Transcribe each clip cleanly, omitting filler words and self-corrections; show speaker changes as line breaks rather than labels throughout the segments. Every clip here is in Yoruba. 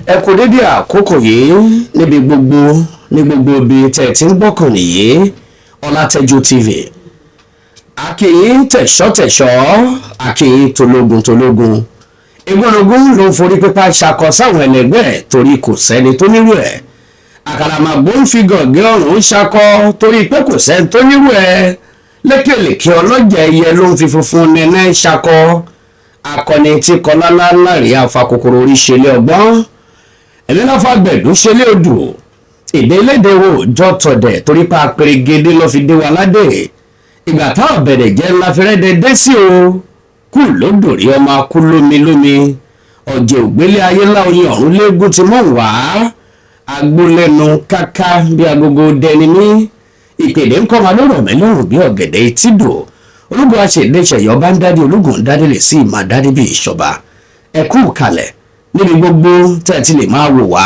ẹ kú dédé àkókò yìí níbi gbogbo ní gbogbo ibi tẹ̀ tí ń gbọ́kàn nìyí Ọlátẹ́jú TV akínyìn tẹ̀ṣọ́ akínyìn tológun ìgbónogún ló ń forí pípa ṣakọ sáwọn ẹlẹgbẹ́ torí kò sẹ́ni tó nírú ẹ̀ àkàràmàgbò ń fi gàngán ọ̀run ṣakọ torí pé kò sẹ́ni tó nírú ẹ̀ lékèlèké ọlọ́jà ẹyẹ ló ń fi funfun nẹ́nẹ́ ṣakọ akọni tí kọlálá láàrin afakòkòrò orí ṣẹlẹ̀ ọgbọ́n ẹlẹ́nàfà gbẹ̀dú ṣẹlẹ̀ odò èdè elédè wo jọ tọ̀dẹ̀ torí pa pèrègede lọ́ fi dé wa ládé ìgbà táwọn bẹ̀rẹ̀ jẹ́ ńlá fẹ́rẹ́dẹ́ dé sí o kú lódòrí ọmọ akú lómi ọ̀jẹ̀ ògbélé ayé láoyin ọ̀run léegun ti mọ̀ wá agbólẹ́nu káká bí agogo dẹni ní ìpèdè ń kọ́ ma lọ́rọ̀ mẹ́lọ́rùn bí ọ̀gẹ̀dẹ̀ etídò ológun aṣèléṣẹ̀yọ́ bá ń dádé ológun dádé lè sí ìmọ̀ dádé bí ìṣọba ẹ̀kú kalẹ̀ níbi gbogbo tẹ́ ti lè máa wò wá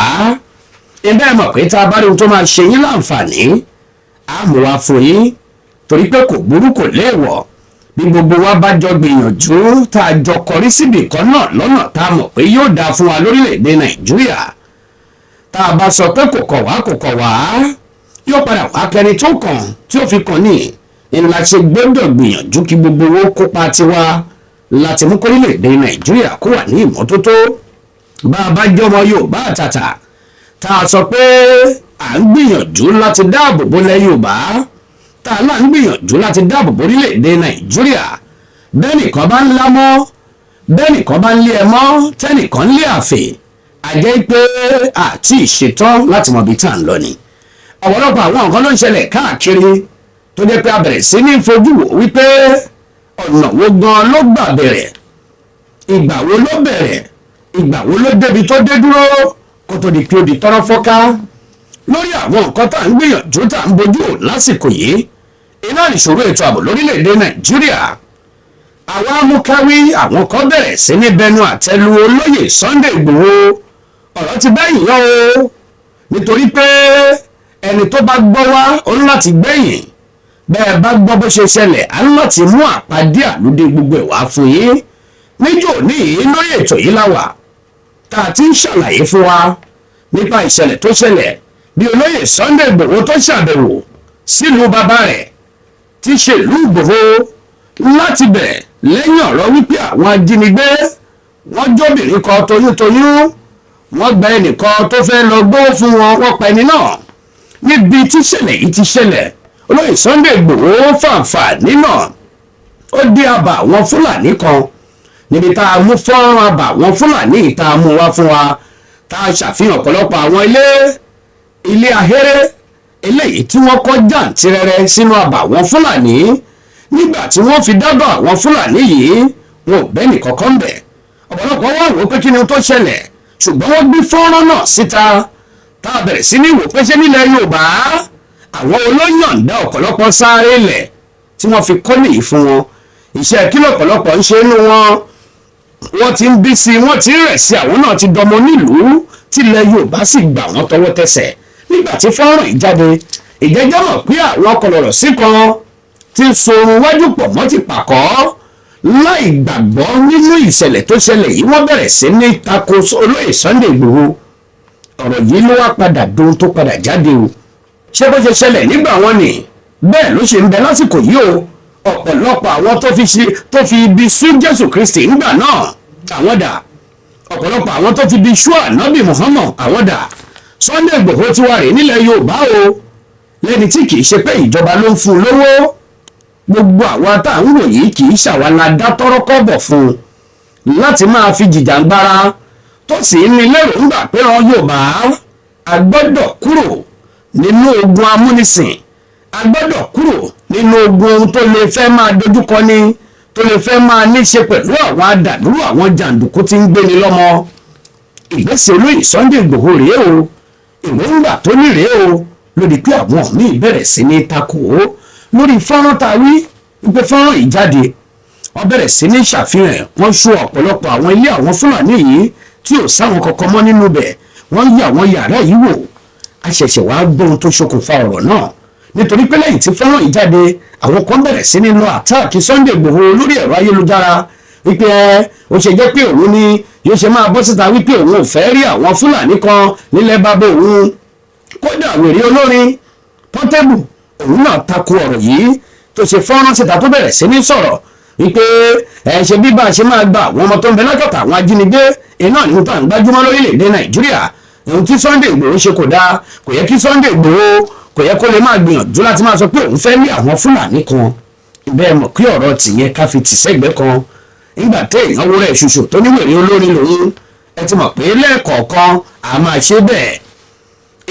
ẹgbẹ́ mọ̀ pé tá a bá rí ohun tó máa ṣe yín láǹfààní àmọ́ wa fún yín torí pé kò burú kò léèwọ̀ bí gbogbo wa bá jọ gbìyànjú tá a jọ kọrí síbì kan náà lọ́nà tá a mọ̀ pé yóò dáa fún wa lórílẹ̀‐èdè Nàìjíríà tá a bá sọ pé kò kọ̀ wá yóò padà wá kẹni tó kàn tí ó fi kàn ní ńlá ṣe gbọ́dọ̀ gbìyànjú kí gbogbo owó kópa tiwa láti mú kórílẹ̀‐èdè Nàìjíríà kó wà ní ìmọ́tótó bá a bá jọmọ Yorùbá àtàtà tá a sọ pé à ń gbìyànjú láti dáàbò bo ilẹ̀ Yorùbá tá a náà ń gbìyànjú láti dáàbò bo orílẹ̀‐èdè Nàìjíríà bẹ́ẹ̀nìkan bá ń lámọ́ bẹ́ẹ̀nìkan bá ń lé ẹmọ́ tẹ́nìkan ń lé àfè àjẹ́ pé àti ìṣetán láti mọ ibi tá à ń lọ ni ọ̀pọ̀lọpọ̀ àwọn nǹkan ló ń ṣẹlẹ̀ káàkiri tó jẹ́ pé a bẹ̀rẹ̀ sí ní fojú wò wípé ọ̀nà wo gan ló gbà bẹ̀rẹ̀ ìgbà wo ló bẹ̀rẹ̀ ìgbà wo ló débi tó dé dúró kó tó di pé ó di tọ́rọ́ fọ́ká lórí àwọn nǹkan tá à ń gbìyànjú tá à ń bójú ò lásìkò yìí iná ìṣòro ètò ààbò lórílẹ̀‐èdè Nàìjíríà àwa amúkáwí àwọn kan bẹ̀rẹ̀ sí ní bẹnu àtẹ́lu olóyè Sunday Igboho ọ̀rọ̀ ti bẹ́yìn yọ o nítorí pé ẹni tó bá gbọ́ wá ó ń láti gbẹ̀yìn bẹ́ẹ̀ bá gbọ́ bó ṣe ṣẹlẹ̀ á ń láti mú àpàdé àlùdé gbogbo ẹ̀ wá fún yín níjọ́ ní lórí ètò yìí láwà tá a ti ń ṣàlàyé fún wa nípa ìṣẹ̀lẹ̀ tó ṣẹlẹ̀ bí olóyè Sunday Igboho tó ṣàbẹ̀wò sílùú bàbá rẹ̀ tí ṣe ìlú Ìgbòho láti bẹ̀ lẹ́yìn ọ̀rọ̀ wípé àwọn ajínigbé wọ́n jóbìnrin kan toyúntoyún wọ́n gba ẹnìkan tó fẹ́ lọ gbówó fún wọn wọ́n pa ẹni náà níbi tí ìṣẹ̀lẹ̀ yìí ti ṣẹlẹ̀ olóyè Sunday Igboho fàǹfààní náà ó dé àbà àwọn Fúlàní kan níbi tá a mú fọ́nrán àbà àwọn Fúlàní tá a mú wá fún wa tá a ṣàfihàn ọ̀pọ̀lọpọ̀ àwọn ilé ahéré eléyìí tí wọ́n kọ́ jàǹtìrẹrẹ sínú àbà àwọn Fúlàní nígbà tí wọ́n fi dábàá àwọn Fúlàní yìí wọn ò bẹ́ẹ̀ nìkan kan bẹ̀ ọ̀pọ̀lọpọ̀ wà wò pé kí ni tó ṣẹlẹ̀ ṣùgbọ́n wọ́n gbé fọ́nrán náà síta tá a bẹ̀rẹ̀ sí ní wò pé ṣé nílẹ̀ Yorùbá àwọn olóyànda ọ̀pọ̀lọpọ̀ sáré ilẹ̀ tí wọ́n fi kọ́ nìyí fún wọn iṣẹ́ kí lọ̀pọ̀lọpọ̀ ń ṣe inú wọn wọ́n ti ń bí sí wọ́n ti ń rẹ̀ sí àwọn náà ti dọmọ nílùú tílẹ̀ Yorùbá sì gbà wọ́n tọwọ́ tẹsẹ̀ nígbà tí fọ́nrán ìjáde ìjẹ́jọ́ mọ̀ pé àwọn kọlọ̀rọ̀ sí kan ti sorun wájú pọ̀ mọ́ ti pàkọ́ láì gbàgbọ́ nínú ìṣẹ̀lẹ̀ tó ṣẹlẹ̀ yìí wọ́n bẹ̀rẹ̀ sí ní tako olóyè Sunday Igboho ọ̀rọ̀ yìí ló wá padà dohun tó padà jáde o ṣé bó ṣe ṣẹlẹ̀ nígbà wọn ni bẹ́ẹ̀ ló ṣe ń bẹ lásìkò yìí o ọ̀pọ̀lọpọ̀ àwọn tó fi ibi sú Jésù Kristi ńgbà náà àwọn dà ọ̀pọ̀lọpọ̀ àwọn tó fi ibi sú ànábì Muhammad àwọn dà Sunday Igboho ti wà rè nílẹ̀ Yorùbá o lẹ́ni tí kì í ṣe pé ìjọba ló ń fún un lówó gbogbo àwọn tá à ń wò yìí kì í ṣàwálà dá tọ́rọ́kọ́ bọ̀ fún un láti máa fi jìjàngbara tó sì ń ní lérògbà pé wọn Yorùbá a gbọ́dọ̀ kúrò nínú ogun amúnisìn a gbọ́dọ̀ kúrò nínú ogun tó lè fẹ́ máa dojúkọ ni tó lè fẹ́ máa níṣe pẹ̀lú àwọn adàdúró àwọn jàǹdùkú tí ń gbéni lọ́mọ ìgbésẹ̀ olóyè Sunday Igboho rèé o ìwéǹgbà tó ní rèé o lórí pé àwọn míì bẹ̀rẹ̀ sí ní takò ó lórí fọ́nrán tá a wí wípé fọ́nrán yìí jáde wọ́n bẹ̀rẹ̀ sí ní ṣàfihàn wọ́n ṣó ọ̀pọ̀lọpọ̀ àwọn ilé àwọn Fúlàní yìí tí ò sáwọn kankan mọ́ nínú bẹ̀ wọ́n yí àwọn yàrá yìí wò a ṣẹ̀ṣẹ̀ wá gbóhun tó ṣokùnfà ọ̀rọ̀ náà nítorí pé lẹ́yìn tí fọ́nrán yìí jáde àwọn kan bẹ̀rẹ̀ sí ní lọ àtáàkì Sunday Igboho lórí ẹ̀rọ ayélujára wípé ó ṣe jẹ́ pé òun ni yóò ṣe máa bọ́ síta wípé òun ò fẹ́ rí àwọn Fúlàní kan nílẹ̀ bàbá òun. Kódà wèrè olórin Portable òun náà tako ọ̀rọ̀ yìí tó ṣe fọ́nrán síta tó bẹ̀rẹ̀ sí ní sọ̀rọ̀ wípé ṣe bí bá a ṣe máa gba àwọn ọmọ tó ń bẹ lákàtà àwọn ajínigbé iná ní tó à ń gbájúmọ́ lórílẹ̀‐èdè Nàìjíríà. Ohun tí Sunday Igboho ṣe kò dáa, kò yẹ kí Sunday Igboho kò yẹ kó lè máa gbìyànjú láti máa sọ pé òun fẹ́ rí àwọn Fúlàní kan. Bẹ́ẹ̀ mọ̀ pé ọ̀rọ̀ tìyẹn ká fi tì sẹ́gbẹ́ kan nígbà téèyàn wúrẹ̀ ṣoṣo tó níwèrè olórin lòun. Ẹ ti mọ̀ pé lẹ́ẹ̀kọ̀ọ̀kan a máa ṣe bẹ́ẹ̀.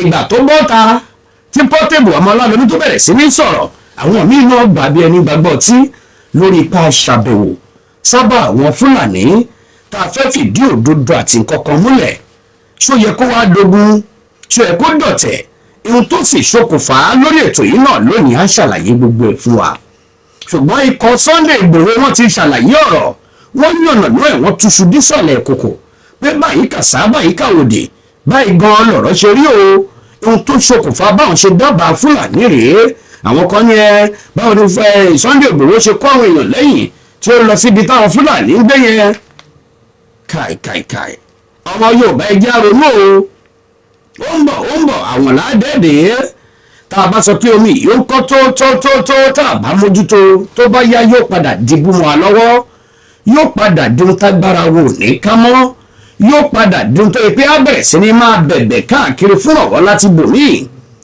Ìgbà tó bọ́ta tí Portable ọmọ Ọlálọ́mí tó bẹ̀rẹ̀ sí ní sọ̀rọ̀, àwọn míì náà gbà bí ẹni gbàgbọ́ tí lórí ipa ṣàbẹ̀wò sábà àwọn Fúlàní tá a fẹ́ fìdí òdodo àti nǹkan kan múlẹ̀. Ṣó yẹ kó wá dogun, ṣó yẹ kó dọ̀tẹ̀, ohun tó sì ṣokùnfà lórí ètò yìí náà lónìí á ṣàlàyé gbogbo ẹ̀ fún wa. Ṣùgbọ́n ikọ̀ Sunday Igboho wọ́n ti ṣàlàyé ọ̀rọ̀, wọ́n ní ọ̀nà náà wọ́n túṣu dísàlẹ̀ kòkò pé báyìí kàṣá báyìí kàwòdì báyìí gan lọ̀rọ̀ ṣe rí o. Ohun tó ṣokùnfà báwọn ṣe dábàá Fúlàní rèé. Àwọn kan ní báwo ni Sunday Igboho ṣe kó àwọn èèyàn lẹ́yìn tí ó lọ síbi táwọn Fúlàní ń gbé yẹn. Káì ọmọ Yorùbá ẹjẹ́ àrònú o. Ó ń bọ̀ àwọn ládẹ́ẹ̀dẹ́. Tá a bá sọ pé omi yóò kọ́ tó tá a bá mójútó tó bá yá yóò padà dìbò wọn lọ́wọ́, yóò padà dùn tágbára wo ní ká mọ́, yóò padà dùn tó yẹ pé á bẹ̀rẹ̀ sí ni máa bẹ̀bẹ̀ káàkiri fún ọ̀wọ́ láti bòmíì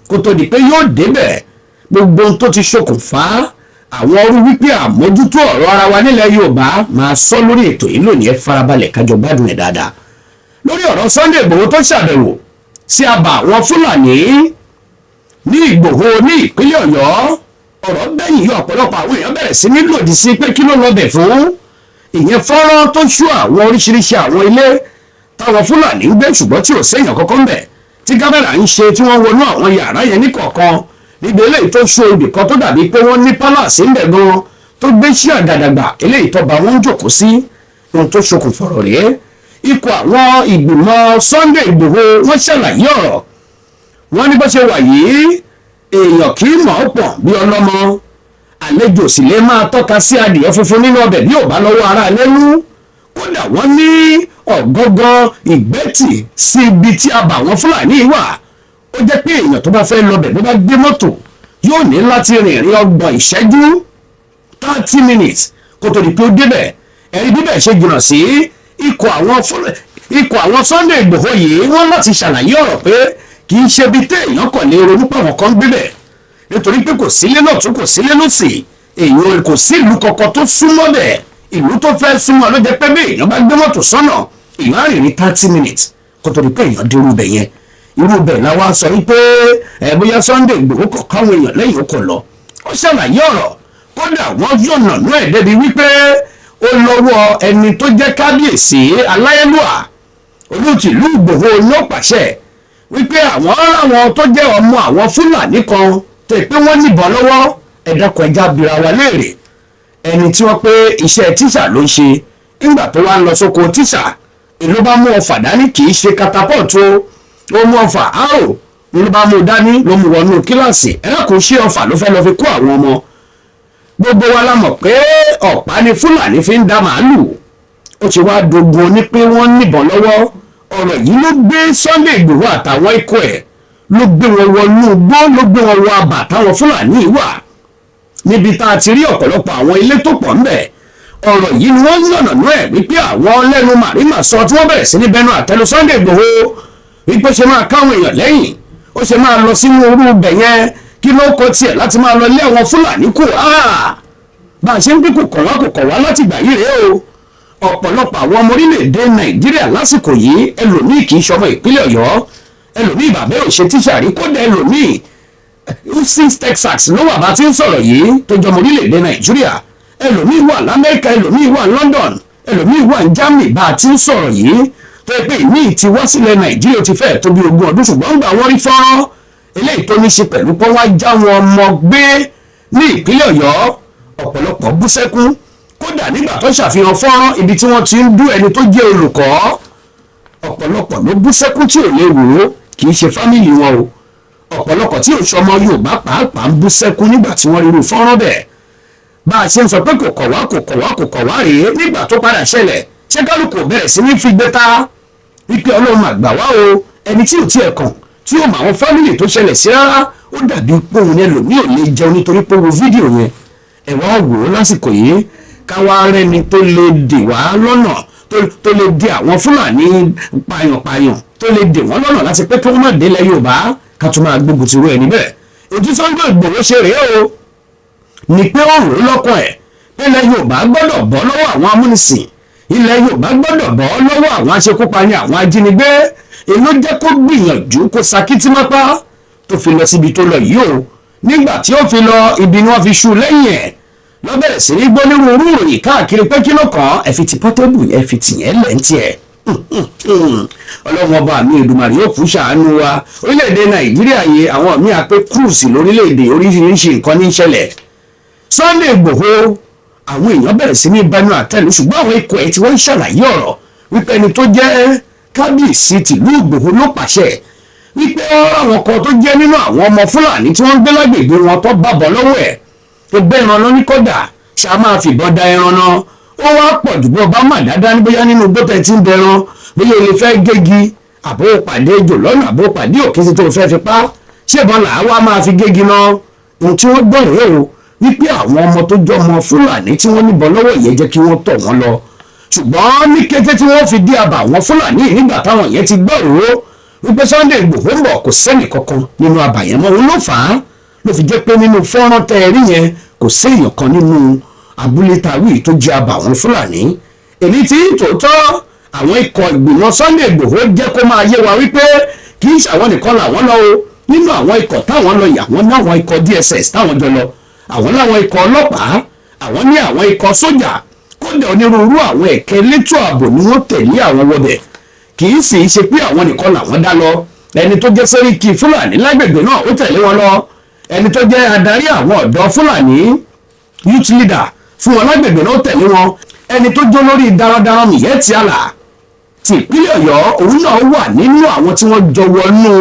kó tó di pé yóò débẹ̀. Gbogbo ohun tó ti ṣokùnfà àwọn ọrú wípé àmójútó ọ̀rọ̀ ara wa nílẹ̀ Yorùbá máa sọ lórí ètò yìí lónìí. Ẹ farabalẹ̀ kájọ gbádùn ẹ̀ dáadáa lórí ọ̀rọ̀ Sunday Igboho tó ṣàbẹ̀wò sí abà àwọn Fúlàní ní Ìgbòho ní ìpínlẹ̀ Ọ̀yọ́. Ọ̀rọ̀ bẹ́yìn yọ ọ̀pọ̀lọpọ̀ àwọn èèyàn bẹ̀rẹ̀ sí ní lòdì sí pé kí ló lọ bẹ̀ fún. Ìyẹn fọ́nrán tó ṣú àwọn oríṣiríṣi àwọn ilé táwọn Fúlàní ń gbé ṣùgbọ́n tí ò séèyàn kankan ń bẹ̀, tí kámẹ́rà ń ṣe tí wọ́n wọnú àwọn yàrá yẹn níkọ̀ọ̀kan níbi eléyìí tó ṣó ibì kan tó dàbí pé wọ́n ní pálàsì ń bẹ̀ gan tó gbé sí àgàdàgbà eléyìí tó bá wọn jòkó sí. Ohun tó ṣokùnfọ̀rọ̀ rèé. Ikọ̀ àwọn ìgbìmọ̀ Sunday Igboho wọ́n ṣàlàyé ọ̀rọ̀. Wọ́n ní bó ṣe wà yìí èèyàn kì í mọ̀ ọ́ pọ̀ bí ọlọ́mọ. Àlejò sì lè máa tọ́ka sí adìẹ funfun nínú ọbẹ̀ bí ò bá lọ́wọ́ ara lẹ́nu. Kódà wọ́n ní ọ̀gọ́gọ́ ìgbẹ́tì sí ibi tí abà àwọn Fúlàní wà. Ó jẹ́ pé èèyàn tó bá fẹ́ lọ bẹ̀ bó bá gbé mọ́tò yóò ní láti rìnrìn 30 ìṣẹ́jú 30 minutes kó tó di pé ó débẹ̀. Ẹ̀rí bíbẹ̀ ṣe jìnnà sí ikọ̀ àwọn Sunday Igboho yìí. Wọ́n láti ṣàlàyé ọ̀rọ̀ pé kì í ṣe bí téèyàn kàn lè ronú pàwọn kan gbébẹ̀, nítorí pé kò sílé náà tún kò sílé lọ́sì. Èèyàn kò sí ìlú kankan tó súnmọ́ bẹ̀. Ìlú tó fẹ́ súnmọ́ ló jẹ́ pé bí èèyàn bá gbé mọ́tò sọ́nà èèyàn á rìn ní 30 minutes kó tó di pé èèyàn dé irú bẹ̀ yẹn. Irú bẹ̀ la wá sọ wípé bóyá Sunday Igboho kọ̀ káwọn èèyàn lẹ́yìn ó kọ̀ lọ. Ó ṣàlàyé ọ̀rọ̀, kódà wọ́n yọ̀nà náà ẹ̀ débi wípé ó lọ́wọ́ ẹni tó jẹ́ kábíyèsí aláyélúwà olóòtú ìlú Ìgbòho ló pàṣẹ wípé àwọn tó jẹ́ ọmọ àwọn Fúlàní kan tó pé wọ́n níbọn lọ́wọ́ ẹ dákun ẹja bira wa léèrè. Ẹni tí wọ́n pé iṣẹ́ tíṣà ló ń ṣe nígbà tó wá ń lọ sóko tíṣà ló bá mú ọfà dání, kì í ṣe catapult ó mú ọfà áò ló bá mú dání ló mú wọnú kíláàsì. ẹ dákun ṣé ọfà ló fẹ́ lọ fi kó àwọn ọmọ. Gbogbo wa la mọ̀ pé ọ̀pá ni Fúlàní fi ń da màálù. Ó ti wá dogun ní pé wọ́n níbọn lọ́wọ́. Ọ̀rọ̀ yìí ló gbé Sunday Igboho àtàwọn ikọ̀ ẹ̀ ló gbé wọn wọnú igbó, ló gbé wọn wọ abà táwọn Fúlàní wà níbi tá a ti rí ọ̀pọ̀lọpọ̀ àwọn ilé tó pọ̀ ńbẹ̀. Ọ̀rọ̀ yìí ni wọ́n ń yànnà náà ẹ̀ wípé àwọn lẹ́nu màrímà sọ tí wọ́n bẹ̀rẹ̀ sí ní bẹnu àtẹ́lu Sunday Igboho wípé ṣe máa káwọn èèyàn lẹ́yìn, ó ṣe máa lọ sínú orú bẹ̀ yẹn kí ló kọ tiẹ̀ láti máa lọ lé àwọn Fúlàní kù. Bá a ṣe ń pín kò kọ̀ wá láti ìgbà yìí rèé o. Ọ̀pọ̀lọpọ̀ àwọn ọmọ orílẹ̀-èdè Nàìjíríà lásìkò yìí ẹlòmíì kì í ṣọmọ ìpínlẹ̀ Ọ̀yọ́, ẹlòmíì bàbá ò ṣe tíṣà rí, kódà ẹlòmíì Houston Texas ló wà bá ti ń sọ̀rọ̀ yìí tó jọmọ orílẹ̀-èdè Nàìjíríà, ẹlòmíì wà l'Amẹ́ríkà, ẹlòmíì wà London, ẹlòmíì wà ní Germany bá a ti ń sọ̀rọ̀ yìí tó yẹ pé ìmíì ti wá sílẹ̀ Nàìjíríà ti fẹ́ẹ̀ tó bí 20 ọdún ṣùgbọ́n gbà wọ́n rí fọ́nrán eléyìí tó ní ṣe pẹ̀lú pé wọ́n já wọn ọmọ gbé ní ìpínlẹ̀ Ọ̀yọ́. Ọ̀pọ̀lọpọ̀ bú sẹ́kún, kódà nígbà tó ṣàfihàn fọ́nrán ibi tí wọ́n ti ń dú ẹni tó jẹ́ olùkọ́. Ọ̀pọ̀lọpọ̀ ló bú sẹ́kún tí ò lè wò ó, kì í ṣe fámìlì wọn o. Ọ̀pọ̀lọpọ̀ tí ò ṣọmọ Yorùbá pàápàá ń bú sẹ́kún nígbà tí wọ́n rí irú fọ́nrán bẹ́ẹ̀. Bá a ṣe ń sọ pé kò kọ̀ wá rèé nígbà tó padà ṣẹlẹ̀ ṣé kálukú bẹ̀rẹ̀ sí ní fi gbẹ́ta wípé ọlọ́run àgbà wá o ẹni tí ò tiẹ̀ kàn tí ó mọ àwọn fámìlì tó ṣẹlẹ̀ sí rárá ó dàbí póun yẹn lòmí ò lè jẹun nítorí pé wo fídíò yẹn ẹ wá wò ó lásìkò yìí káwá rẹni tó lè dè wá lọ́nà tó lè dè àwọn fúlàní pààyàn tó lè dè wọ́n lọ́nà láti pé kí wọ́n má délẹ̀ yorùbá ká tún máa gbógun ti rú ẹni bẹ́ẹ̀ ètò Sunday Igboho ṣe rèé o ní pé ó rò ó lọ́kàn ẹ̀ pé ilẹ̀ yorùbá gbọ́dọ̀ bọ́ lọ́wọ́ àwọn amúnisìn ilẹ̀ yorùbá gbọ́dọ̀ bọ́ lọ́wọ́ àwọn aṣekúpani àwọn ajínigbé èló jẹ́ kó gbìyànjú kó sakítí mápá tó fi lọ síbi tó lọ yìí o nígbà tí ó fi lọ ibi ni wọ́n fi ṣú lẹ́yìn ẹ̀ lọ bẹ̀rẹ̀ sí ní gbọ́ nírú orú ìròyìn káàkiri pé kí ló kàn ẹ fi ti pọ́tẹ́bù ẹ fi tìyẹn lẹ́ǹtì ẹ̀ ọlọ́run ọba mi Èdùmàrè yóò kú ṣàánú wa orílẹ̀-èdè nàìjíríà yìí àwọn míì á pé cruise lórílẹ̀-èdè oríṣiríṣi nǹkan ní ìṣẹ̀lẹ̀ Sunday Igboho àwọn èèyàn bẹ̀rẹ̀ sí ní bẹnu àtẹ́lù ṣùgbọ́n àwọn ikọ̀ ẹ̀ tí wọ́n ń ṣàlàyé ọ̀rọ̀ wípé ẹni tó jẹ́ kábíyèsí tìlú Ìgbòho ló pàṣẹ wípé àwọn kan tó jẹ́ nínú àwọn ọmọ fúlàní tí wọ́n ń gbé lágbègbè wọn tó bàbọ̀ lọ́wọ́ ẹ̀ tó gbé ẹran náà ní kọ́dà ṣá máa fìbọn da ẹran náà ó wá pọ̀ jù bọ́ bá mà dáadáa ní bóyá nínú gbọ́tẹ̀ tí ń dẹran bóyá ilé fẹ́ gégi àbó pàdé ejò lọ́nà àbó pàdé òkèsí tó fẹ́ fi pa ṣébọn làá wá máa fi gégi náà ohun tí wọ́n gbọ́ rèé o wípé àwọn ọmọ tó jọ ọmọ fúlàní tí wọ́n níbọn lọ́wọ́ yẹn jẹ́ kí wọ́n tọ̀ wọ́n lọ ṣùgbọ́n ní kété tí wọ́n fi dí abà àwọn fúlàní nígbà táwọn yẹn ti gbọ́rò wípé Sunday Igboho ń bọ̀ kò sẹ́nì kankan nínú abà yẹn mọ́ òun ló fà á ló fi jẹ́ pé nínú fọ́nrán tẹ́ ẹ rí yẹn kò séèyàn kan nínú abúlé tàwí tó jẹ́ abà àwọn fúlàní èyí tí tòótọ́ àwọn ikọ̀ ìgbìmọ̀ Sunday Igboho jẹ́ kó máa yé wa wípé kì í ṣàwọn nìkan làwọn lọ o nínú àwọn ikọ̀ táwọn lọ yà wọ́n náwọn ikọ̀ DSS táwọn jọ lọ àwọn láwọn ikọ̀ ọlọ́pàá àwọn ní àwọn ikọ̀ sójà kódà onírúurú àwọn ẹ̀kẹ́ elétò ààbò ni wọ́n tẹ̀lé àwọn wọbẹ̀ kì í sì í ṣe pé àwọn nìkan làwọn dá lọ ẹni tó jẹ́ sẹ́ríkì fúlàní lágbègbè náà ó tẹ̀lé wọn lọ ẹni tó jẹ́ adarí àwọn ọ̀dọ́ fúlàní youth leader fún wọn lágbègbè náà ó tẹ̀lé wọn ẹni tó jó lórí darandaran nìyẹn ti àlà ti ìpínlẹ̀ ọ̀yọ́ òun náà wà nínú àwọn tí wọ́n jọ wọnú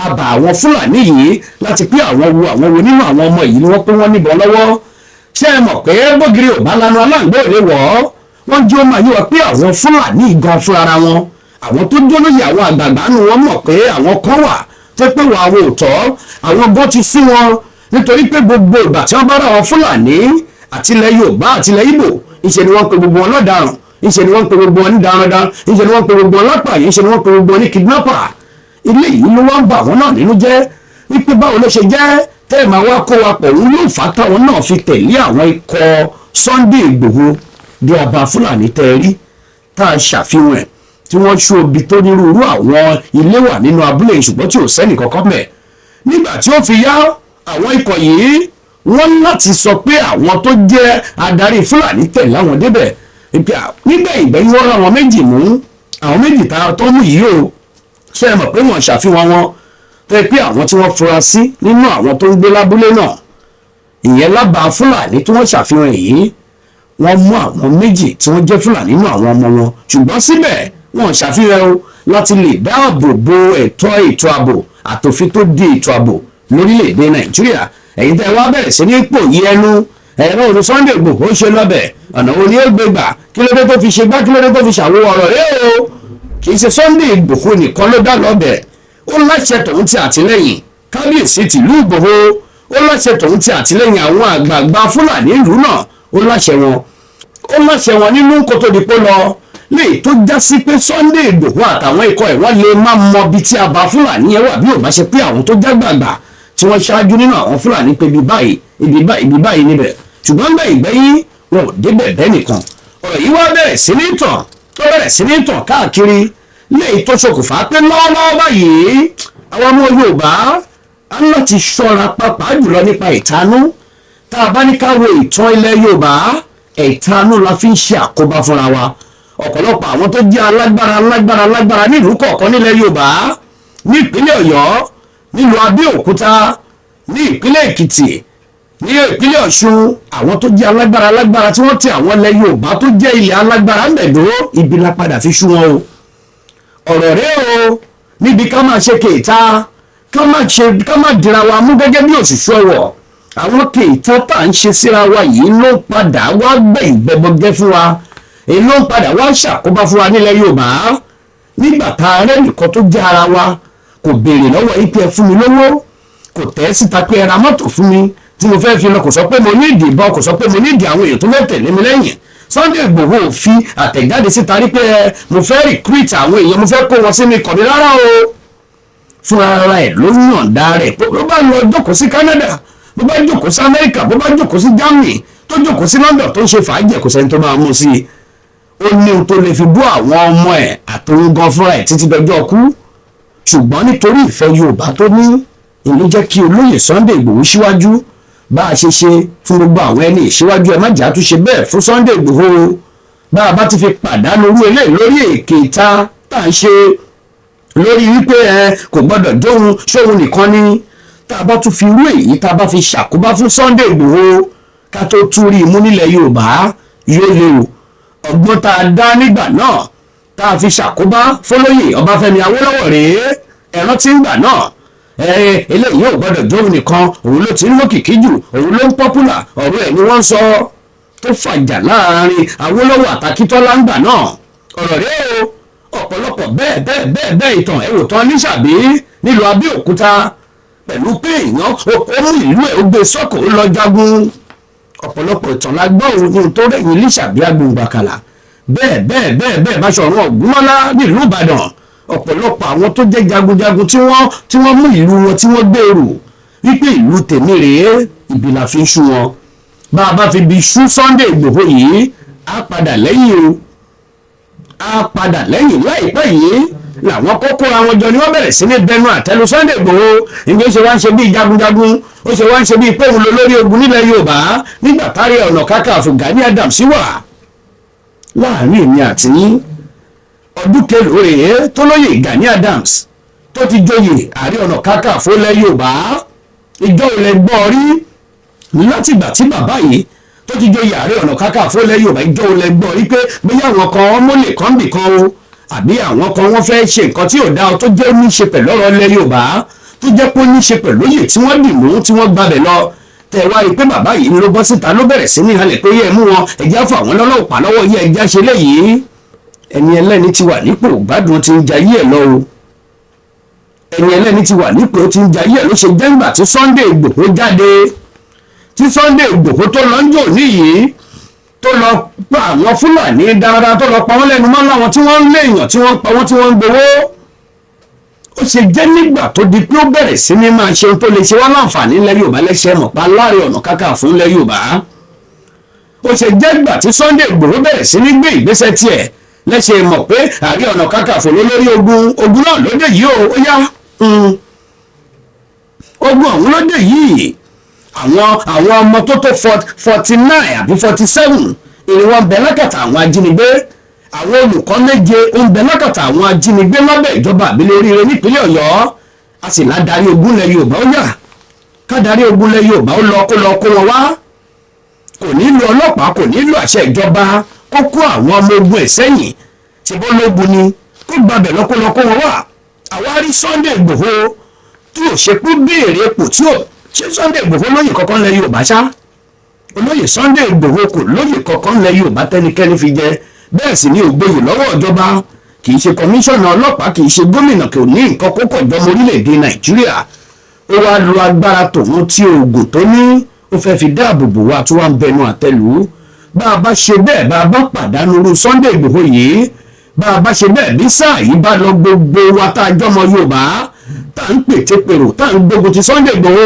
àbà àwọn fúlàní yìí láti pé àwọn wo nínú àwọn ọmọ yìí ni wọ́n pé wọ́n níbọn lọ́wọ́ ṣé ẹ mọ̀ pé bógiri ò bá lanu aláǹgbó èrè wọ̀ wọ́n jí ó máa yí wa pé àwọn fúlàní gan fúnra wọn àwọn tó jó lóye àwọn àgbààgbà nù wọ́n mọ̀ pé àwọn kan wà tó pé wà àwọn òótọ́ àwọn gan ti sí wọn nítorí pé gbogbo ìgbà tí wọ́n bá ra àwọn fúlàní àtilẹ̀ yorùbá àtilẹ̀ ìgbò ìṣe ni wọ́n pe gbogbo wọn lọ́daràn ìṣe ni wọ́n pe gbogbo wọn ní darandaran ìṣe ni wọ́n pe gbogbo wọn lápàyè ìṣe ni wọ́n pe gbogbo wọn ní kidnapper ilé yìí ló wá ń bà wọ́n náà nínú jẹ́ wípé báwo ló ṣe jẹ́ tẹ́ ẹ̀ máa wá kó wa pọ̀ òun ló fà á táwọn náà fi tẹ̀lé àwọn ikọ̀ Sunday Igboho bí abà fúlàní tẹ́ ẹ rí tá a ṣàfihàn ẹ̀ tí wọ́n ṣú obì tó nírúurú àwọn ilé wà nínú abúlé ṣùgbọ́n tí ò sẹ́nì kankan mẹ́ nígbà tí ó fi yá àwọn ikọ̀ yìí wọ́n láti sọ pé àwọn tó jẹ́ adarí fúlàní tẹ̀lé àwọn débẹ̀ nígbà ìgbẹ́yìn wọ́n ra àwọn méjì mú àwọn méjì tó mú yìí o ṣé ẹ mọ̀ pé wọ́n ṣàfihàn wọn tẹ́ pé àwọn tí wọ́n fura sí nínú àwọn tó ń gbé lábúlé náà ìyẹn lábà fúlàní tí wọ́n ṣàfihàn yìí wọ́n mú àwọn méjì tí wọ́n jẹ́ fúlàní nínú àwọn ọmọ wọn ṣùgbọ́n síbẹ̀ wọ́n ṣàfihàn o láti lè dáàbò bo ètò ààbò àtòfin tó di ètò ààbò lórílẹ̀‐èdè nàìjíríà ẹ̀yin tẹ́ wá bẹ̀rẹ̀ sí ní pò yí ẹnu ẹ̀rọ òní Sunday Igboho ṣe lọ́bẹ̀ ọ̀nà òní ó gbé gbà kí ló dé tó fi ṣe gbá kí ló dé tó fi ṣàwó ọ̀rọ̀ rẹ̀ o kì í ṣe Sunday Igboho nìkan ló dá lọ́bẹ̀ ó láṣẹ tòun ti àtìlẹ́yìn kábíyèsí tìlú Ìgbòho ó láṣẹ tòun ti àtìlẹ́yìn àwọn àgbààgbà fúlàní ìlú náà ó láṣẹ wọn nínú kótó dípò lọ léyìí tó já sí pé Sunday Igboho àtàwọn ikọ̀ ẹ̀ wọ́n lè má mọ ibi tí abà fúlàní yẹn wà bí ò bá ṣe pé àwọn tó jágbàgbà tí wọ́n ṣáájú nínú àwọn fúlàní pé ibi báyìí níbẹ̀ ṣùgbọ́n gbẹ̀yìn wọn ò débẹ̀ bẹ́ẹ̀ nìkan ọ̀rọ̀ yìí wá bẹ̀rẹ̀ sí ní tàn káàkiri léyìí tó ṣokùnfà pé lọ́wọ́lọ́wọ́ báyìí àwọn ọmọ Yorùbá á láti ṣọ́ra pàápàá jùlọ nípa ìtanú tá a bá ní ká wo ìtàn ilẹ̀ Yorùbá ìtanú la fi ń ṣe àkóbá fúnra wa ọ̀pọ̀lọpọ̀ àwọn tó jẹ́ alágbára nílùú kọ̀ọ̀kan nílẹ̀ Yorùbá ní ìpínlẹ̀ Ọ̀yọ́ nílùú Abẹ́òkúta ní ìpínlẹ̀ Èkìtì ní ìpínlẹ̀ Ọ̀ṣun àwọn tó jẹ́ alágbára tí wọ́n ti àwọn ilẹ̀ Yorùbá tó jẹ́ ilẹ̀ alágbára mẹ́dọ́ ibi la padà fi ṣú wọn o ọ̀rọ̀ rẹ̀ o níbi ká máa ṣe kèéta ká má dira wa mú gẹ́gẹ́ bí òṣìṣẹ́ ọwọ́ àwọn kèéta tá à ń ṣe síra wa yìí ló padà wá gbẹ̀yìn gbẹbọgẹ́ fún wa èyí ló ń padà wá ṣàkóbá fún wa nílẹ̀ Yorùbá nígbà tá a rẹ́ nìkan tó jẹ́ ara wa kò béèrè lọ́wọ́ EPF fún mi lówó kò tẹ́ síta pé ẹ ra mọ́tò fún mi tí mo fẹ́ fi lọ kò sọ pé mo ní ìdí ìbọn kò sọ pé mo ní ìdí àwọn èèyàn tó fẹ́ tẹ̀lé mi lẹ́yìn Sunday Igboho fi àtẹ̀jáde síta rí pé mo fẹ́ recruit àwọn èèyàn mo fẹ́ kó wọn sínú ikọ̀ mi rárá o fún ara ẹ̀ ló yànda rẹ̀ ló bá lọ jókòó sí Canada bó bá jókòó sí America bó bá jókòó sí Germany tó jókòó sí London tó ń ṣe fàájì kò sẹ́ni tó máa mú sí i ó ní ohun tó lè fi bú àwọn ọmọ ẹ̀ àtòun gan fúnra ẹ̀ títí dọjọ́ kú ṣùgbọ́n nítorí ìfẹ́ Yorùbá tó ní ìlú jẹ́ kí olóyè Sunday Igboho síwájú bá a ṣe ṣe fún gbogbo àwọn ẹni ìṣíwájú ẹ má jà tún ṣe bẹ́ẹ̀ fún Sunday Igboho bá a bá ti fi pàdánù orú eléyìí lórí èké ìta tá à ń ṣe lórí wípé kò gbọ́dọ̀ jóun ṣóun nìkan ni tá a bá tún fi irú èyí tá a bá fi ṣàkóbá fún Sunday Igboho ká tó tún rí imú nílẹ̀ Yorùbá yóò lè o ọgbọ́n tá a dá nígbà náà tá a fi ṣàkóbá fọlọ́yè Ọbáfẹ́mi Awólọ́wọ̀ rèé ẹ̀rọ tí ń gbà náà eléyìí yóò gbọ́dọ̀ jóun nìkan òun ló ti ń lókìkí jù òun ló ń pọ́pùlà ọ̀rọ̀ ẹ̀ ni wọ́n ń sọ tó fàjà láàrin Awólọ́wọ̀ àtàkítọ́lá ń gbà náà ọ̀rọ̀ rèé o ọ̀pọ̀lọpọ̀ bẹ́ẹ̀ ìtàn ẹ̀wò tán ní Ṣàbí nílùú Abẹ́òkúta pẹ̀lú pé èèyàn ó mú ìlú ẹ̀ ó gbé sọ́kò ó lọ jagun ọ̀pọ̀lọpọ̀ ìtàn la gbọ́ òun ní tó rẹ̀yìn ní Ṣàbí Agbóǹgbàkàlà bẹ́ẹ̀ Báṣọ̀run Ògúnmọ́lá nílùú Ìbàdàn ọ̀pọ̀lọpọ̀ àwọn tó jẹ́ jagunjagun tí wọ́n mú ìlú wọn tí wọ́n gbèrò wípé ìlú tèmi rèé ibi la fi ń ṣú wọn bá a bá fi bi ṣú Sunday Igboho yìí á padà lẹ́yìn o á padà lẹ́yìn láìpẹ́ yìí làwọn kókóra wọn jọ ni wọ́n bẹ̀rẹ̀ sí ní bẹnu àtẹ́lu Sunday Igboho ìgbé ṣe wá ń ṣe bíi jagunjagun ó ṣe wá ń ṣe bíi pé òun ló lórí ogun nílẹ̀ Yorùbá nígbà tárí Ọ̀nà Kakanfò Gani Adams wà láàrin èmi àti yín ọdún kelòó rèé tó lóyè Gani Adams tó ti joyè Ààrẹ Ọ̀nà Kakanfò ilẹ̀ Yorùbá ìjọ ilẹ̀ gbọ́ rí látìgbà tí bàbá yìí tó ti joyè Ààrẹ Ọ̀nà Kakanfò ilẹ̀ Yorùbá ìjọ ilẹ̀ gbọ́ rí pé bóyá àwọn kan wọ́n mọ́lẹ̀ kan bì kan o àbí àwọn kan wọ́n fẹ́ ṣe nǹkan tí ò dáa tó jẹ́ ní ṣe pẹ̀lú ọ̀rọ̀ ilẹ̀ Yorùbá tó jẹ́ pé ó ní ṣe pẹ̀lú òye tí wọ́n dì mú tí wọ́n gbabẹ̀ lọ tẹ̀ wá rí pé bàbá yìí ló bọ́ síta ló bẹ̀rẹ̀ sí ní halẹ̀ pé yẹ mú wọn ẹ̀já fún àwọn lọ́lọ́pàá lọ́wọ́ yẹ ẹ̀já ṣe léyìí ẹni ẹlẹ́ni ti wà nípò gbádùn ti ń jayé ẹ̀ lọ o ẹni ẹlẹ́ni ti wà nípò ti ń jayé ẹ̀ ló ṣe jẹ́ ìgbà tí Sunday Igboho jáde tí Sunday Igboho tó lọ́njọ́ níyìí tó lọ pa àwọn Fúlàní dáadáa tó lọ pa wọ́n lẹ́nu mọ́ láwọn tí wọ́n ń léèyàn tí wọ́n pa wọ́n tí wọ́n ń gbowó ó ṣe jẹ́ nígbà tó di pé ó bẹ̀rẹ̀ sí ní máa ṣe tó lè ṣe wá láǹfààní ilẹ̀ Yorùbá lẹ́sẹ̀ mọ̀ pa Ààrẹ Ọ̀nà Kakanfò ilẹ̀ Yorùbá ó ṣe jẹ́ ìgbà tí Sunday Igboho bẹ̀rẹ̀ sí ní gbé ìgbésẹ̀ tiẹ̀ lẹ́sẹ̀ mọ̀ pé Ààrẹ Ọ̀nà Kakanfò ló lórí ogun náà lóde yìí ó yá ogun ọ̀hún lóde yìí àwọn ọmọ tó 49 àbí 47 ìrìnwọ̀n bẹ̀ lákàtà àwọn ajínigbé àwọn olùkọ́ 7 ń bẹ lákàtà àwọn ajínigbé lábẹ́ ìjọba àbílẹ̀ oríire nípínlẹ̀ Ọ̀yọ́ a sì ládarí ogun lẹ̀ Yorùbá ó yà kádarí ogun lẹ̀ Yorùbá ó lọ kó wọn wá kò nílò ọlọ́pàá kò nílò àṣẹ ìjọba kó kó àwọn ọmọ ogun ẹ̀ sẹ́yìn tí bó lógun ni kó gbàbẹ̀ lọ kó wọn wá àwárí Sunday Igboho tí ò ṣe pé béèrè ipò tí ò ṣe Sunday Igboho lóyè kankan lẹ̀ Yorùbá ṣá olóyè Sunday Igboho kò lóyè kankan lẹ̀ Yorùbá tẹ́nikẹ́ni fi jẹ bẹ́ẹ̀ sì ni ògbóyè lọ́wọ́ ìjọba kì í ṣe kọmíṣánná ọlọ́pàá kì í ṣe gómìnà kò ní nǹkan kókò ìjọba orílẹ̀-èdè Nàìjíríà ó wá lo agbára tòun tí oògùn tó ní ó fẹ́ fi dáàbò bò wá tí wọ́n ń bẹnu àtẹ́lù bá a bá ṣe bẹ́ẹ̀ bá a bá pàdánù irú Sunday Igboho yìí bá a bá ṣe bẹ́ẹ̀ bí sáà yìí bá lọ gbogbo wa tá a jọmọ Yorùbá tá à ń pètèpèrò tá à ń gbógun ti Sunday Igboho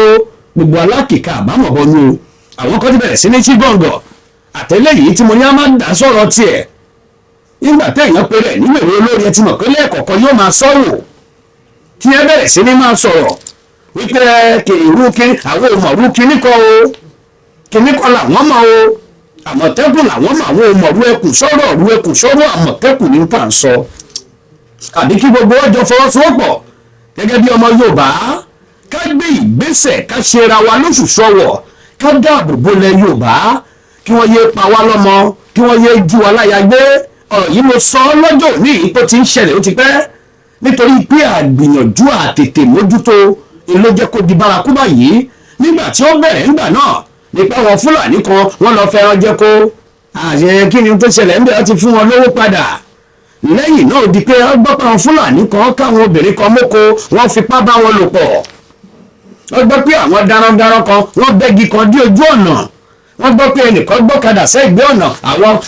gbogbo alákìíká àbámọ̀ bọ́nú àwọn kan ti bẹ̀rẹ̀ sí ní sí gbọ̀ngàn àtẹ́lẹ́yìí tí mo ní á má dá sọ̀rọ̀ tiẹ̀ nígbà téèyàn pé rẹ̀ nínú ìwé olórí ẹ ti mọ̀ pé lẹ́ẹ̀kọ̀ọ̀kan yóò máa sọ̀rọ̀ tí ẹ bẹ̀rẹ̀ sí ní máa sọ̀rọ̀ wípé àwọn òmọ̀rú kíní kan o kíní kan làwọn mọ̀ o àmọ̀tẹ́kùn làwọn mọ̀ àwọn òmọ̀rú ẹkùn sọ̀rọ̀ àmọ̀tẹ́kùn ní tà ń sọ àbí kí gbogbo ọjọ́ fọwọ́sowọ́pọ̀ gẹ́gẹ́ bí ọmọ Yorùbá ká gbé ìgbésẹ̀ ká ṣera wa lóṣù ṣọwọ̀ ká dáàbò bo lẹ̀ Yorùbá kí wọ́n yé pa wá lọ́mọ kí wọ́n yé jú wa láya gbé ọ̀rọ̀ yìí mo sọ lọ́jọ́ òní tó ti ń ṣẹlẹ̀ ó ti pẹ́ nítorí pé àgbìyànjú àtètè mójútó ló jẹ́ kó di bárakú báyìí nígbà tí ó bẹ̀rẹ̀ ńgbà náà nípa àwọn Fúlàní kan wọ́n lọ fẹ́ràn jẹko àṣẹ kí ni tó ṣẹlẹ̀ ń bẹ̀ ọ́ ti fún wọn lówó padà lẹ́yìn náà di pé ọgbọ́n Fúlàní kan káwọn obìnrin kan mọ́kọ wọ́n fipá bá wọn lò pọ̀ wọ́n gbọ́ pé àwọn darandaran kan wọ́n bẹ́gi kan dí ojú ọ̀nà wọ́n gbọ́ pé ẹnìkan gbọ́kadà sẹ́gbẹ́ ọ̀nà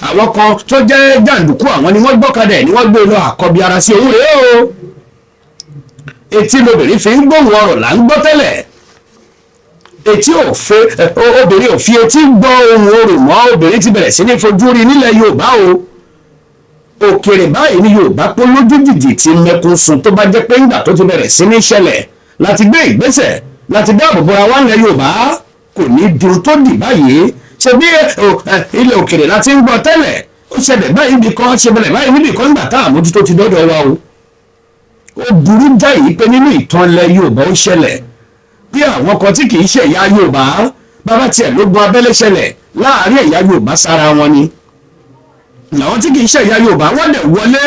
àwọn kan tó jẹ́ jàǹdùkú àwọn ni wọ́n gbọ́kadà ẹ̀ ni wọ́n gbé lọ àkọ́bí ara sí òun rèé o etí lobìnrin fi ń gbóhùn ọ̀rọ̀ là ń gbọ́ tẹ́lẹ̀ etí obìnrin ò fi etí gbọ́ ohùn orò mọ́ obìnrin ti bẹ̀rẹ̀ sí ní fojú rí nílẹ̀ Yorùbá o òkèrè báyìí ní Yorùbá pé lójú jìjì ti mẹ́kún sun tó bá jẹ́ pé ńgbà tó ti bẹ̀rẹ̀ sí ní ṣẹlẹ̀ láti gbé ìgbésẹ̀ láti dáàbò bora wá nílẹ̀ Yorùbá kò ní dùn tó dì báyìí ṣe bí ilẹ̀ òkèrè láti ń gbọ́ tẹ́lẹ̀ ó ṣẹlẹ̀ báyìí níbi kan ṣe bẹ̀rẹ̀ báyìí níbi kan nígbà tá àmójútó ti dọ́dọ̀ wa o ó burú jáì pé nínú ìtàn ilẹ̀ Yorùbá ó ṣẹlẹ̀ bí àwọn kan tí kì í ṣe ẹ̀yà Yorùbá bàbá tiẹ̀ lógun abẹ́lé ṣẹlẹ̀ láàárín ẹ̀yà Yorùbá sára wọn ni àwọn tí kì í ṣe ẹ̀yà Yorùbá wọ́n lè wọlé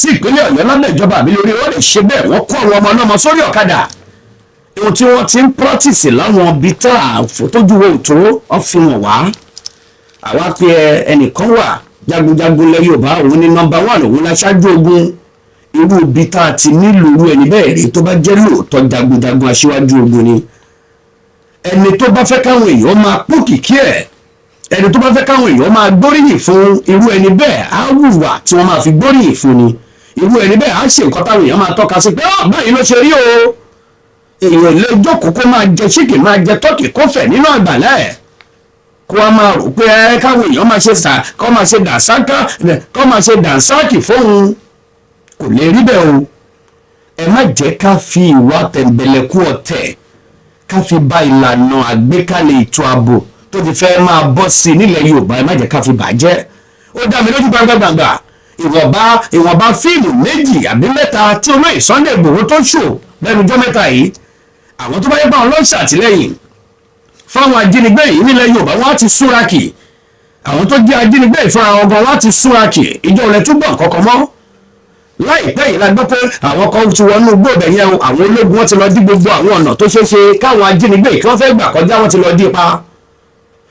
sí ìpínlẹ̀ Ọ̀yọ́ lábẹ́ ìjọba mi lórí wọ́n lè ṣe bẹ́ẹ̀ wọ́n kó àwọn ọmọ náà mọ sórí ọ̀kadà ohun tí wọ́n ti ń practice láwọn ibi tá àfotójú wo tó wọ́n fi hàn wá àwa pé ẹnìkan wà jagunjagun lẹ Yorùbá òun ní nọ́mbà 1 òun láṣáájú ogun irú ibi tá a ti nílò irú ẹni bẹ́ẹ̀ rí tó bá jẹ́ lóòótọ́ jagunjagun aṣíwájú ogun ni ẹni tó bá fẹ́ káwọn èèyàn máa pòkìkí ẹ̀ ẹni tó bá fẹ́ káwọn èèyàn máa gbóríyìn fún irú ẹni bẹ́ẹ̀ á wùwà tí wọ́n máa fi gbóríyìn fún ni irú ẹni bẹ́ẹ̀ á ṣe nǹkan táwọn èèyàn máa tọ́ka sí pé báyìí ló ṣe rí o èèyàn lè jókòó kó máa jẹ chicken máa jẹ turkey kó fẹ̀ nínú àgbàlá ẹ̀ kó wá máa rò pé káwọn èèyàn máa ṣe dànsákì fóun kò lè rí bẹ́ẹ̀ o ẹ má jẹ́ ká fi ìwà tẹ̀m̀bẹ̀lẹ̀kú ọ̀tẹ̀ ká fi bà ìlànà àgbékalẹ̀ ètò ààbò tó ti fẹ́ máa bọ́ sí nílẹ̀ Yorùbá ẹ má jẹ́ ká fi bàjẹ́ ó dá mi lójú gbàngbàngbà ìwọ̀nba fíìmù méjì àbí mẹ́ta tí olóyè Sunday Igboho tó ṣò lẹ́nu ọjọ́ mẹ́ta yìí àwọn tó bá yẹ bá wọn lọ ṣàtìlẹ́yìn fáwọn ajínigbé yìí nílẹ̀ Yorùbá wọn á ti súnrakì àwọn tó jẹ́ ajínigbé yìí fúnra wọn gan wọn á ti súnrakì ìjọ rẹ̀ túbọ̀ kọ̀ọ̀kan mọ́ láìpẹ́ yìí la gbọ́ pé àwọn kan ti wọnú gbòòbẹ̀ yẹn àwọn ológun wọn ti lọ dí gbogbo àwọn ọ̀nà tó ṣeé ṣe káwọn ajínigbé kí wọ́n fẹ́ gbà kọjá wọn ti lọ dí pa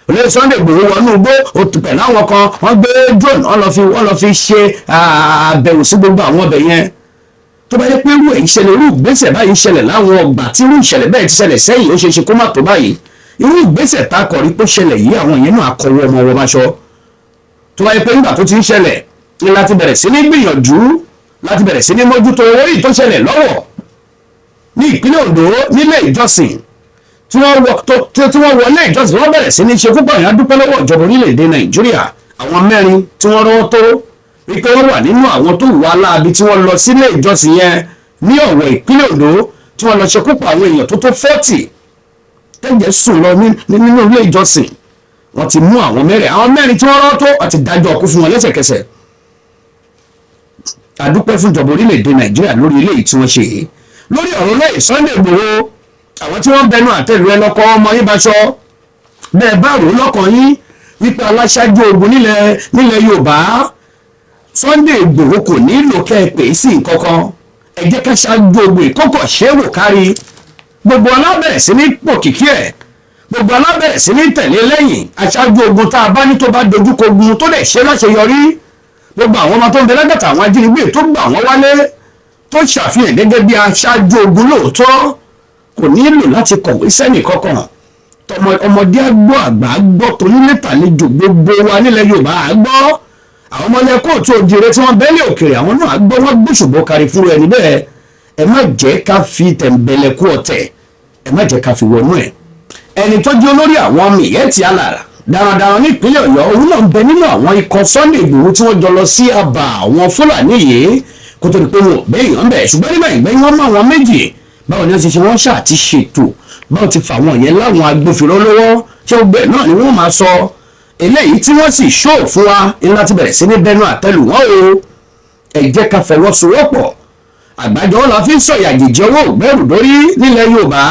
olóyè Sunday Igboho wọnú igbó òtùpẹ̀ láwọn kan wọ́n gbé drone wọ́n lọ fi ṣe àbẹ̀wò sí gbogbo àwọn ọbẹ̀ yẹn tó bá yẹ pé irú ìṣẹ̀lẹ̀ irú ìgbésẹ̀ báyìí ń ṣẹlẹ̀ láwọn ọgbà tí irú ìṣẹ̀lẹ̀ bẹ́ẹ̀ ti ṣẹlẹ̀ sẹ́yìn ó ṣeé ṣe kó má tó báyìí irú ìgbésẹ̀ tá a kọ̀ rí pé ṣẹlẹ̀ yìí àwọn yẹn náà kọwọ́ ọmọ wọn máṣọ tó bá yẹ pé nígbà tó ti ń ṣẹlẹ̀ ni láti bẹ̀rẹ̀ sí ní gbìyànjú láti bẹ̀rẹ̀ sí ní mójútó owó yìí tó ṣẹlẹ̀ lọ́wọ́ ní ìpínlẹ̀ Ondo nílé ìjọsìn tí wọ́n wọlé ìjọsìn wọ́n bẹ̀rẹ̀ sí ní ṣe púpọ̀ ìyá dúpẹ́ lọ́wọ́ ìjọba orílẹ̀-èdè Nàìjíríà àwọn mẹ́rin tí wọ́n rọ́wọ́ tó wípé wọ́n wà nínú àwọn tó wà láabi tí wọ́n lọ sílé ìjọsìn yẹn ní Ọ̀wọ̀ ìpínlẹ̀ Ondo tí wọ́n lọ ṣe púpọ̀ àwọn èèyàn tó 40 tẹ́jẹ̀ sùn lọ nínú ilé ìjọsìn wọ́n ti mú àwọn mẹ́rin tí wọ́n rọ́wọ́ tó àti dájọ́ ọkú fún wọn lẹ́sẹ̀kẹsẹ̀ àdúpẹ́ fún ìjọba orílẹ̀-èdè Nàìjíríà lórí ilé tí wọ́n ṣe yìí lórí ọ̀rọ̀ lẹ́yìn Sunday Igboho àwọn tí wọ́n bẹnu àtẹ̀lù ẹ lọ́kọ́ ọmọ yín baṣọ bẹ́ẹ̀ bá rò lọ́kàn yín wípé aláṣáájú ogun nílẹ̀ Yorùbá Sunday Igboho kò nílò kẹ́ ẹ pè é sí nǹkankan ẹ jẹ́ ká ṣáájú ogun ìkọ́kọ̀ ṣé wò kárí gbogbo alábẹ̀rẹ̀ sí ní pòkìkí ẹ̀ gbogbo alábẹ̀rẹ̀ sí ní tẹ̀lé lẹ́yìn aṣáájú ogun tá a bá ní tó bá dojúkọ ogun tó dẹ̀ ṣe láṣeyọrí gbogbo àwọn ọmọ tó ń bẹ lágbàtà àwọn ajínigbé tó gbà wọ́n wálé tó ṣàfihàn gẹ́gẹ́ bí aṣáájú ogun lóòótọ́ kò nílò láti kọ̀wé sẹ́nì kankan ọmọdé àgbọ̀ àgbà àgbọ̀ tó nílé tàlejò gbogbo wa nílẹ̀ Yorùbá àgbọ̀ àwọn ọmọ ilẹ̀ kóòtù òjìrè tí wọ́n bẹ́lẹ̀ òkèrè àwọn náà àgbọ̀ wọ́n gbóṣùbọ̀ kárí fúnra ẹni bẹ́ẹ̀ ẹ má jẹ́ ká fi tẹ̀m̀bẹ̀lẹ̀kú ọ̀tẹ̀ ẹ má jẹ́ ká fi wọnú ẹ̀ ẹni tó jẹ́ olórí àwọn Miyetti Allah darandaran ní ìpínlẹ̀ Ọ̀yọ́ òun náà ń bẹ nínú àwọn ikọ̀ Sunday Igboho tí wọ́n jọ lọ sí àbà àwọn Fúlàní yìí kó tó di pé wọn ò gbẹ̀yàn bẹ̀ ṣùgbọ́n nígbà ìgbẹ́yìn wọn mọ àwọn méjì báwo ni wọ́n ti ṣe wọ́n ṣáà ti ṣètò báwo ti fà wọ́n yẹn láwọn agbófinró lọ́wọ́ ṣé gbogbo ẹ̀ náà ni wọ́n máa sọ eléyìí tí wọ́n sì ṣó fún wa ní láti bẹ̀rẹ̀ sí ní bẹnu àtẹ́lù wọn o ẹ jẹ́ ká fọwọ́sowọ́pọ̀ àgbájọ wọn la fi ń sọ̀yà jìjì owó ògbẹ́rù dórí nílẹ̀ Yorùbá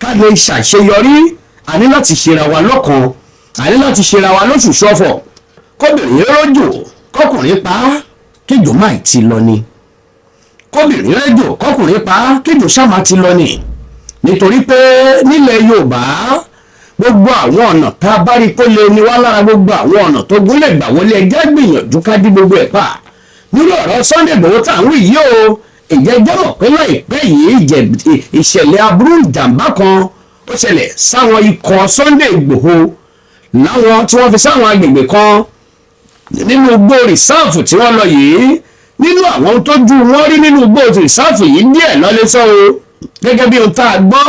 ká lè ṣàṣeyọrí a ní láti ṣera wa lọ́kan a ní láti ṣera wa lóṣù ṣọ́fọ̀ kóbìnrin rọ́jò kọkùnrin pa kéjò máì ti lọ ni kóbìnrin rẹ́jò kọkùnrin pa kéjò sáma ti lọ ni nítorí pé nílẹ̀ Yorùbá gbogbo àwọn ọ̀nà tá a bá rí kó lè ní wá lára gbogbo àwọn ọ̀nà tó gúnlẹ̀ gbà wọlé ẹjẹ́ gbìyànjú ká dí gbogbo ẹ̀ pa nínú ọ̀rọ̀ Sunday Igboho tá à ń wí yìí o ìjẹ́jẹ́ mọ̀ pé láìpẹ́ yìí ìṣẹ̀lẹ̀ aburú ìjàmbá kan ó ṣẹlẹ̀ sáwọn ikọ̀ Sunday Igboho láwọn tí wọ́n fi sáwọn agbègbè kan nínú igbó rìsáàfù tí wọ́n lọ yìí nínú àwọn tó ju wọ́n rí nínú igbó rìsáàfù yìí díẹ̀ lọ́lé sọ́wọ́ gẹ́gẹ́ bí ohun tá a gbọ́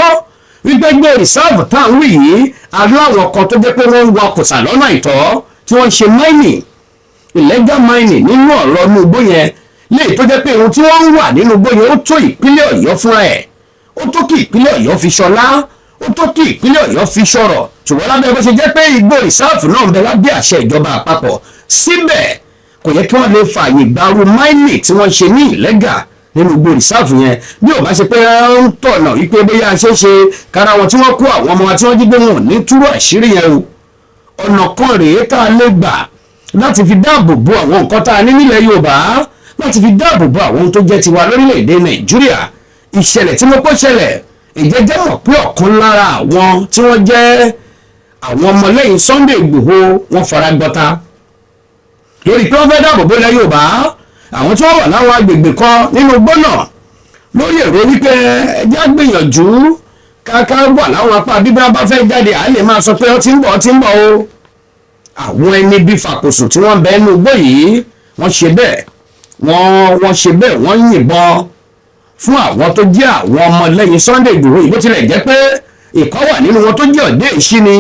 wípé igbó rìsáàfù tá à ń wí yìí aláwọ̀ kan tó jẹ́ pé wọ́n ń wa kòsà lọ́nà ìtọ́ tí wọ́n ń ṣe mining illegal mining nínú ọ̀rọ̀ inú igbó yẹn léyìí tó jẹ́ pé ohun tí wọ́n ń wà nínú igbó yẹn ó tó ìpínlẹ̀ Ọ̀yọ́ fúnra ẹ̀ ó tó kí ìpínlẹ̀ Ọ̀yọ́ fi ṣọlá ó tó kí ìpínlẹ̀ Ọ̀yọ́ fi ṣọ̀rọ̀ ṣùgbọ́n lábẹ́ bó ṣe jẹ́ pé igbó rìsáàfù náà ń bẹ lábẹ́ àṣẹ ìjọba àpapọ̀ síbẹ̀ kò yẹ kí wọ́n lè fààyè gbaru mining tí wọ́n ṣe ní illegal nínú igbó rìsáàfù yẹn bí ò bá ṣe pé ń tọ̀nà wípé bóyá ṣe é ṣe kára wọn tí wọ́n kó àwọn ọmọ wa tí wọ́n jí gbé wọn ní túrú àṣírí yẹn o ọ̀nà kan rèé tá a lè gbà láti fi dáàbò bo àwọn nǹkan tá a ní nílẹ̀ Yorùbá láti fi dáàbò bo àwọn ohun tó jẹ́ tiwa lórílẹ̀‐èdè Nàìjíríà ìṣẹ̀lẹ̀ tí mo kọ́ ṣẹlẹ̀ ìjẹ́jẹ́ mọ̀ pé ọ̀kan lára àwọn tí wọ́n jẹ́ àwọn ọmọlẹ́yìn Sunday Igboho wọ́n fara gbọ́ta lórí pé wọ́n fẹ́ dáàbò bo ilẹ̀ Yorùbá àwọn tí wọ́n wà láwọn agbègbè kan nínú gbọ́nà lórí èrò wípé ẹjẹ́ àgbìyànjú káká wà láwọn apá bíbá bá fẹ́ jáde à lè máa sọ pé ó ti ń bọ̀ o àwọn ẹni bí fàkóso tí wọ́n bẹ nínú igbó yìí wọ́n ṣe bẹ́ẹ̀ wọ́n ṣe bẹ́ẹ̀ wọ́n yìnbọn fún àwọn tó jẹ́ àwọn ọmọlẹ́yìn Sunday Igboho yìí bó tilẹ̀ jẹ́ pé ìkọ́ wà nínú wọn tó jẹ́ ọ̀dẹ́ ìṣíni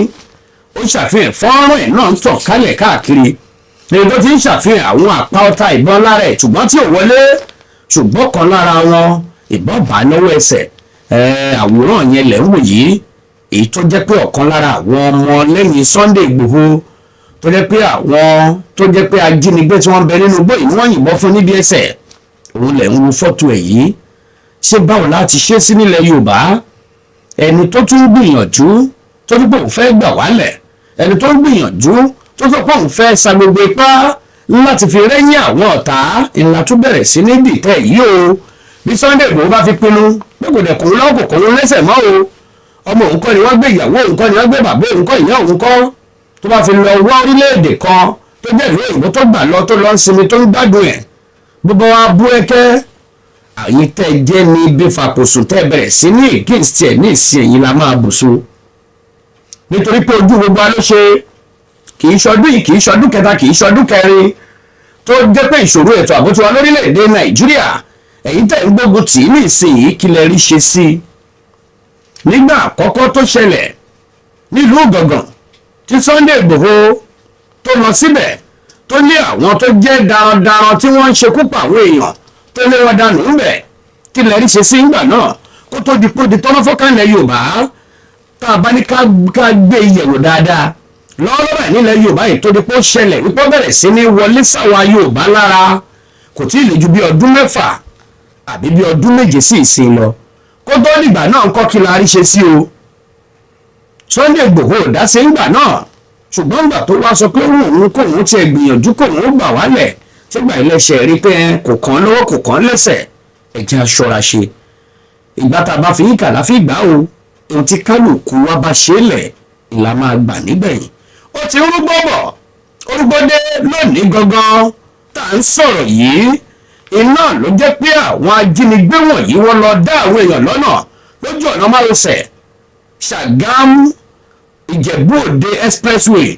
ó ṣàfihàn fọ́nrán ẹ̀ náà ń tàn kálẹ̀ káàkiri lèyìn tó ti ń ṣàfihàn àwọn àpá ọta ìbọn lára ẹ̀ ṣùgbọ́n tí ò wọlé ṣùgbọ́n kan lára wọn ìbọn bá lọ́wọ́ ẹsẹ̀ àwòrán yẹn lẹ̀ ń wò yìí èyí tó jẹ́ pé ọ̀kan lára àwọn ọmọlẹ́yìn Sunday Igboho tó jẹ́ pé àwọn tó jẹ́ pé ajínigbé tí wọ́n bẹ nínú igbó yìí wọ́n yìnbọn fún níbi ẹsẹ̀ òun lẹ̀ ń wo fọ́tò ẹ̀ yìí ṣé báwo láti ṣe sí nílẹ̀ Yorùbá ẹni tó tún gbìyànjú tó tún pé òun fẹ́ gbà wálẹ̀ ẹni tó ń gbìyànjú tó tún pé òun fẹ́ sa gbogbo ipá láti fi rẹ́yìn àwọn ọ̀tá ńlá tún bẹ̀rẹ̀ sí ní dìtẹ̀ yìí o bí Sunday Igboho bá fi pinnu pé kò dẹ̀ kòun lọ́wọ́ kò kòun lẹ́sẹ̀ mọ́ o ọmọ òun kọ́ ni wọ́n gbé ìyàwó òun kọ́ ni wọ́n gbé bàbá òun kọ́ ìyá òun kọ́ tó bá fi lọ wá orílẹ̀-èdè kan tó jẹ́ ìlú òyìnbó tó gbà lọ tó lọ ń sinmi tó ń gbádùn ẹ̀ gbogbo wa bú ẹkẹ́ àyín tẹ́ jẹ́ ní ibi fàkóso tẹ́ bẹ̀rẹ̀ sí ní against ẹ̀ ní ìsìn ẹ̀yìn la máa bùsù nítorí pé ojú gbogbo wa ló ṣe kì í ṣọdún yìí kì í ṣọdún kẹta kì í ṣọdún kẹrin tó jẹ́ pé ìṣòro ètò ààbò tiwa lórílẹ̀‐èdè Nàìjíríà ẹ̀yin tẹ́ ń gbógun tì í ní ìsìn yìí kí lẹ rí ṣe sí i nígbà àkọ́kọ́ tó ṣẹlẹ̀ nílùú Ìgàngàn tí Sunday Igboho tó lọ síbẹ̀ tó ní àwọn tó jẹ́ darandaran tí wọ́n ń ṣekú pa àwọn èèyàn tó lé wọn dànù ńbẹ̀ kí lè rí ṣe sí ńgbà náà kó tó di pé di tọ́nà fọ́kànlẹ̀ Yorùbá tá a bá ní ká gbé ìyẹ̀wò dáadáa lọ́wọ́lọ́wọ́ nílẹ̀ Yorùbá yìí tó di pé ó ṣẹlẹ̀ wípé ó bẹ̀rẹ̀ sí ní wọlé sáwọn Yorùbá lára kò tí ì lè ju bí ọdún 6 àbí bí ọdún 7 sí ìsìn lọ kó tó dìgbà náà ń kọ́ kí la rí ṣe sí o Sunday Igboho ò dá sí ńgbà náà ṣùgbọ́n ńgbà tó wá sọ pé òun kóun tiẹ̀ gbìyànjú kóun gbà wálẹ̀ sígbà iléeṣẹ́ rí pé kò kàn lọ́wọ́ kò kàn lẹ́sẹ̀ ẹ̀jẹ̀ aṣọra ṣe ìgbà tá a bá fi yíkà láfi gbà o ohun tí kálukú wa bá ṣe lẹ̀ ìlà máa gbà nígbẹ̀yìn ó ti rúgbọ́ bọ̀ orúgbọ́dé lónìí gangan tá à ń sọ̀rọ̀ yìí iná ló jẹ́ pé àwọn ajínigbé wọ̀nyí wọ́n lọ dá àwọn èèyàn lọ́nà lójú ọ̀nà márosẹ̀ Ṣàgámù Ìjẹ̀bú Òde expressway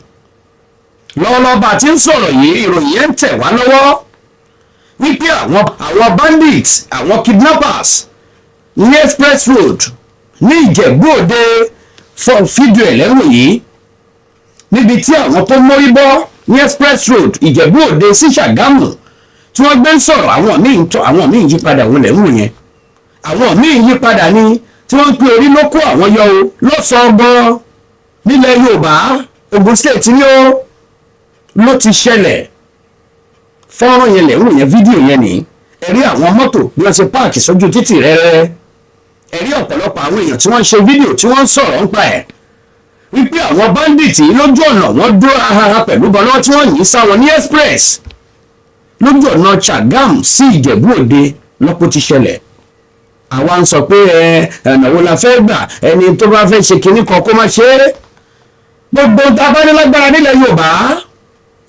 lọ́wọ́lọ́wọ́ bá a ti ń sọ̀rọ̀ yìí ìròyìn yẹn ń tẹ̀ wá lọ́wọ́ wípé àwọn bandits àwọn kidnappers ní express road ní Ìjẹ̀bú Òde fọ́ fídíò ẹ̀lẹ́wọ̀n yìí níbi tí àwọn tó mórí bọ́ ní express road Ìjẹ̀bú Òde sí Ṣàgámù tí wọ́n gbé ń sọ̀rọ̀ àwọn míì yí padà wọn lẹ́wọ̀n yẹn àwọn míì yí padà ní tí wọ́n ń pè orí ló kó àwọn yọ o lọ́sàn-án gan nílẹ̀ Yorùbá Ògùn state ni ó ló ti ṣẹlẹ̀ fọ́nrán yẹn lẹ́wọ̀n yẹn fídíò yẹn ní ẹ̀rí àwọn mọ́tò bí wọ́n ṣe páàkì sójú títì rẹ́rẹ́ ẹ̀rí ọ̀pọ̀lọpọ̀ àwọn èèyàn tí wọ́n ń ṣe fídíò tí wọ́n ń sọ̀rọ̀ nípa ẹ̀ wípé àwọn bandits lójú ọ̀nà wọ́n dúró ahara pẹ̀lú bọ́lá tí wọ́n yìn sáwọn ní express lójú ọ̀nà Ṣàgámù sí Ìjẹ̀bú Òde lọ́pọ̀ ti ṣẹlẹ̀ àwa ń sọ pé ẹ̀nà wo la fẹ́ gbà ẹni tó bá fẹ́ ṣe kinní kan kó má ṣe é gbogbo tabanilágbára nílẹ̀ Yorùbá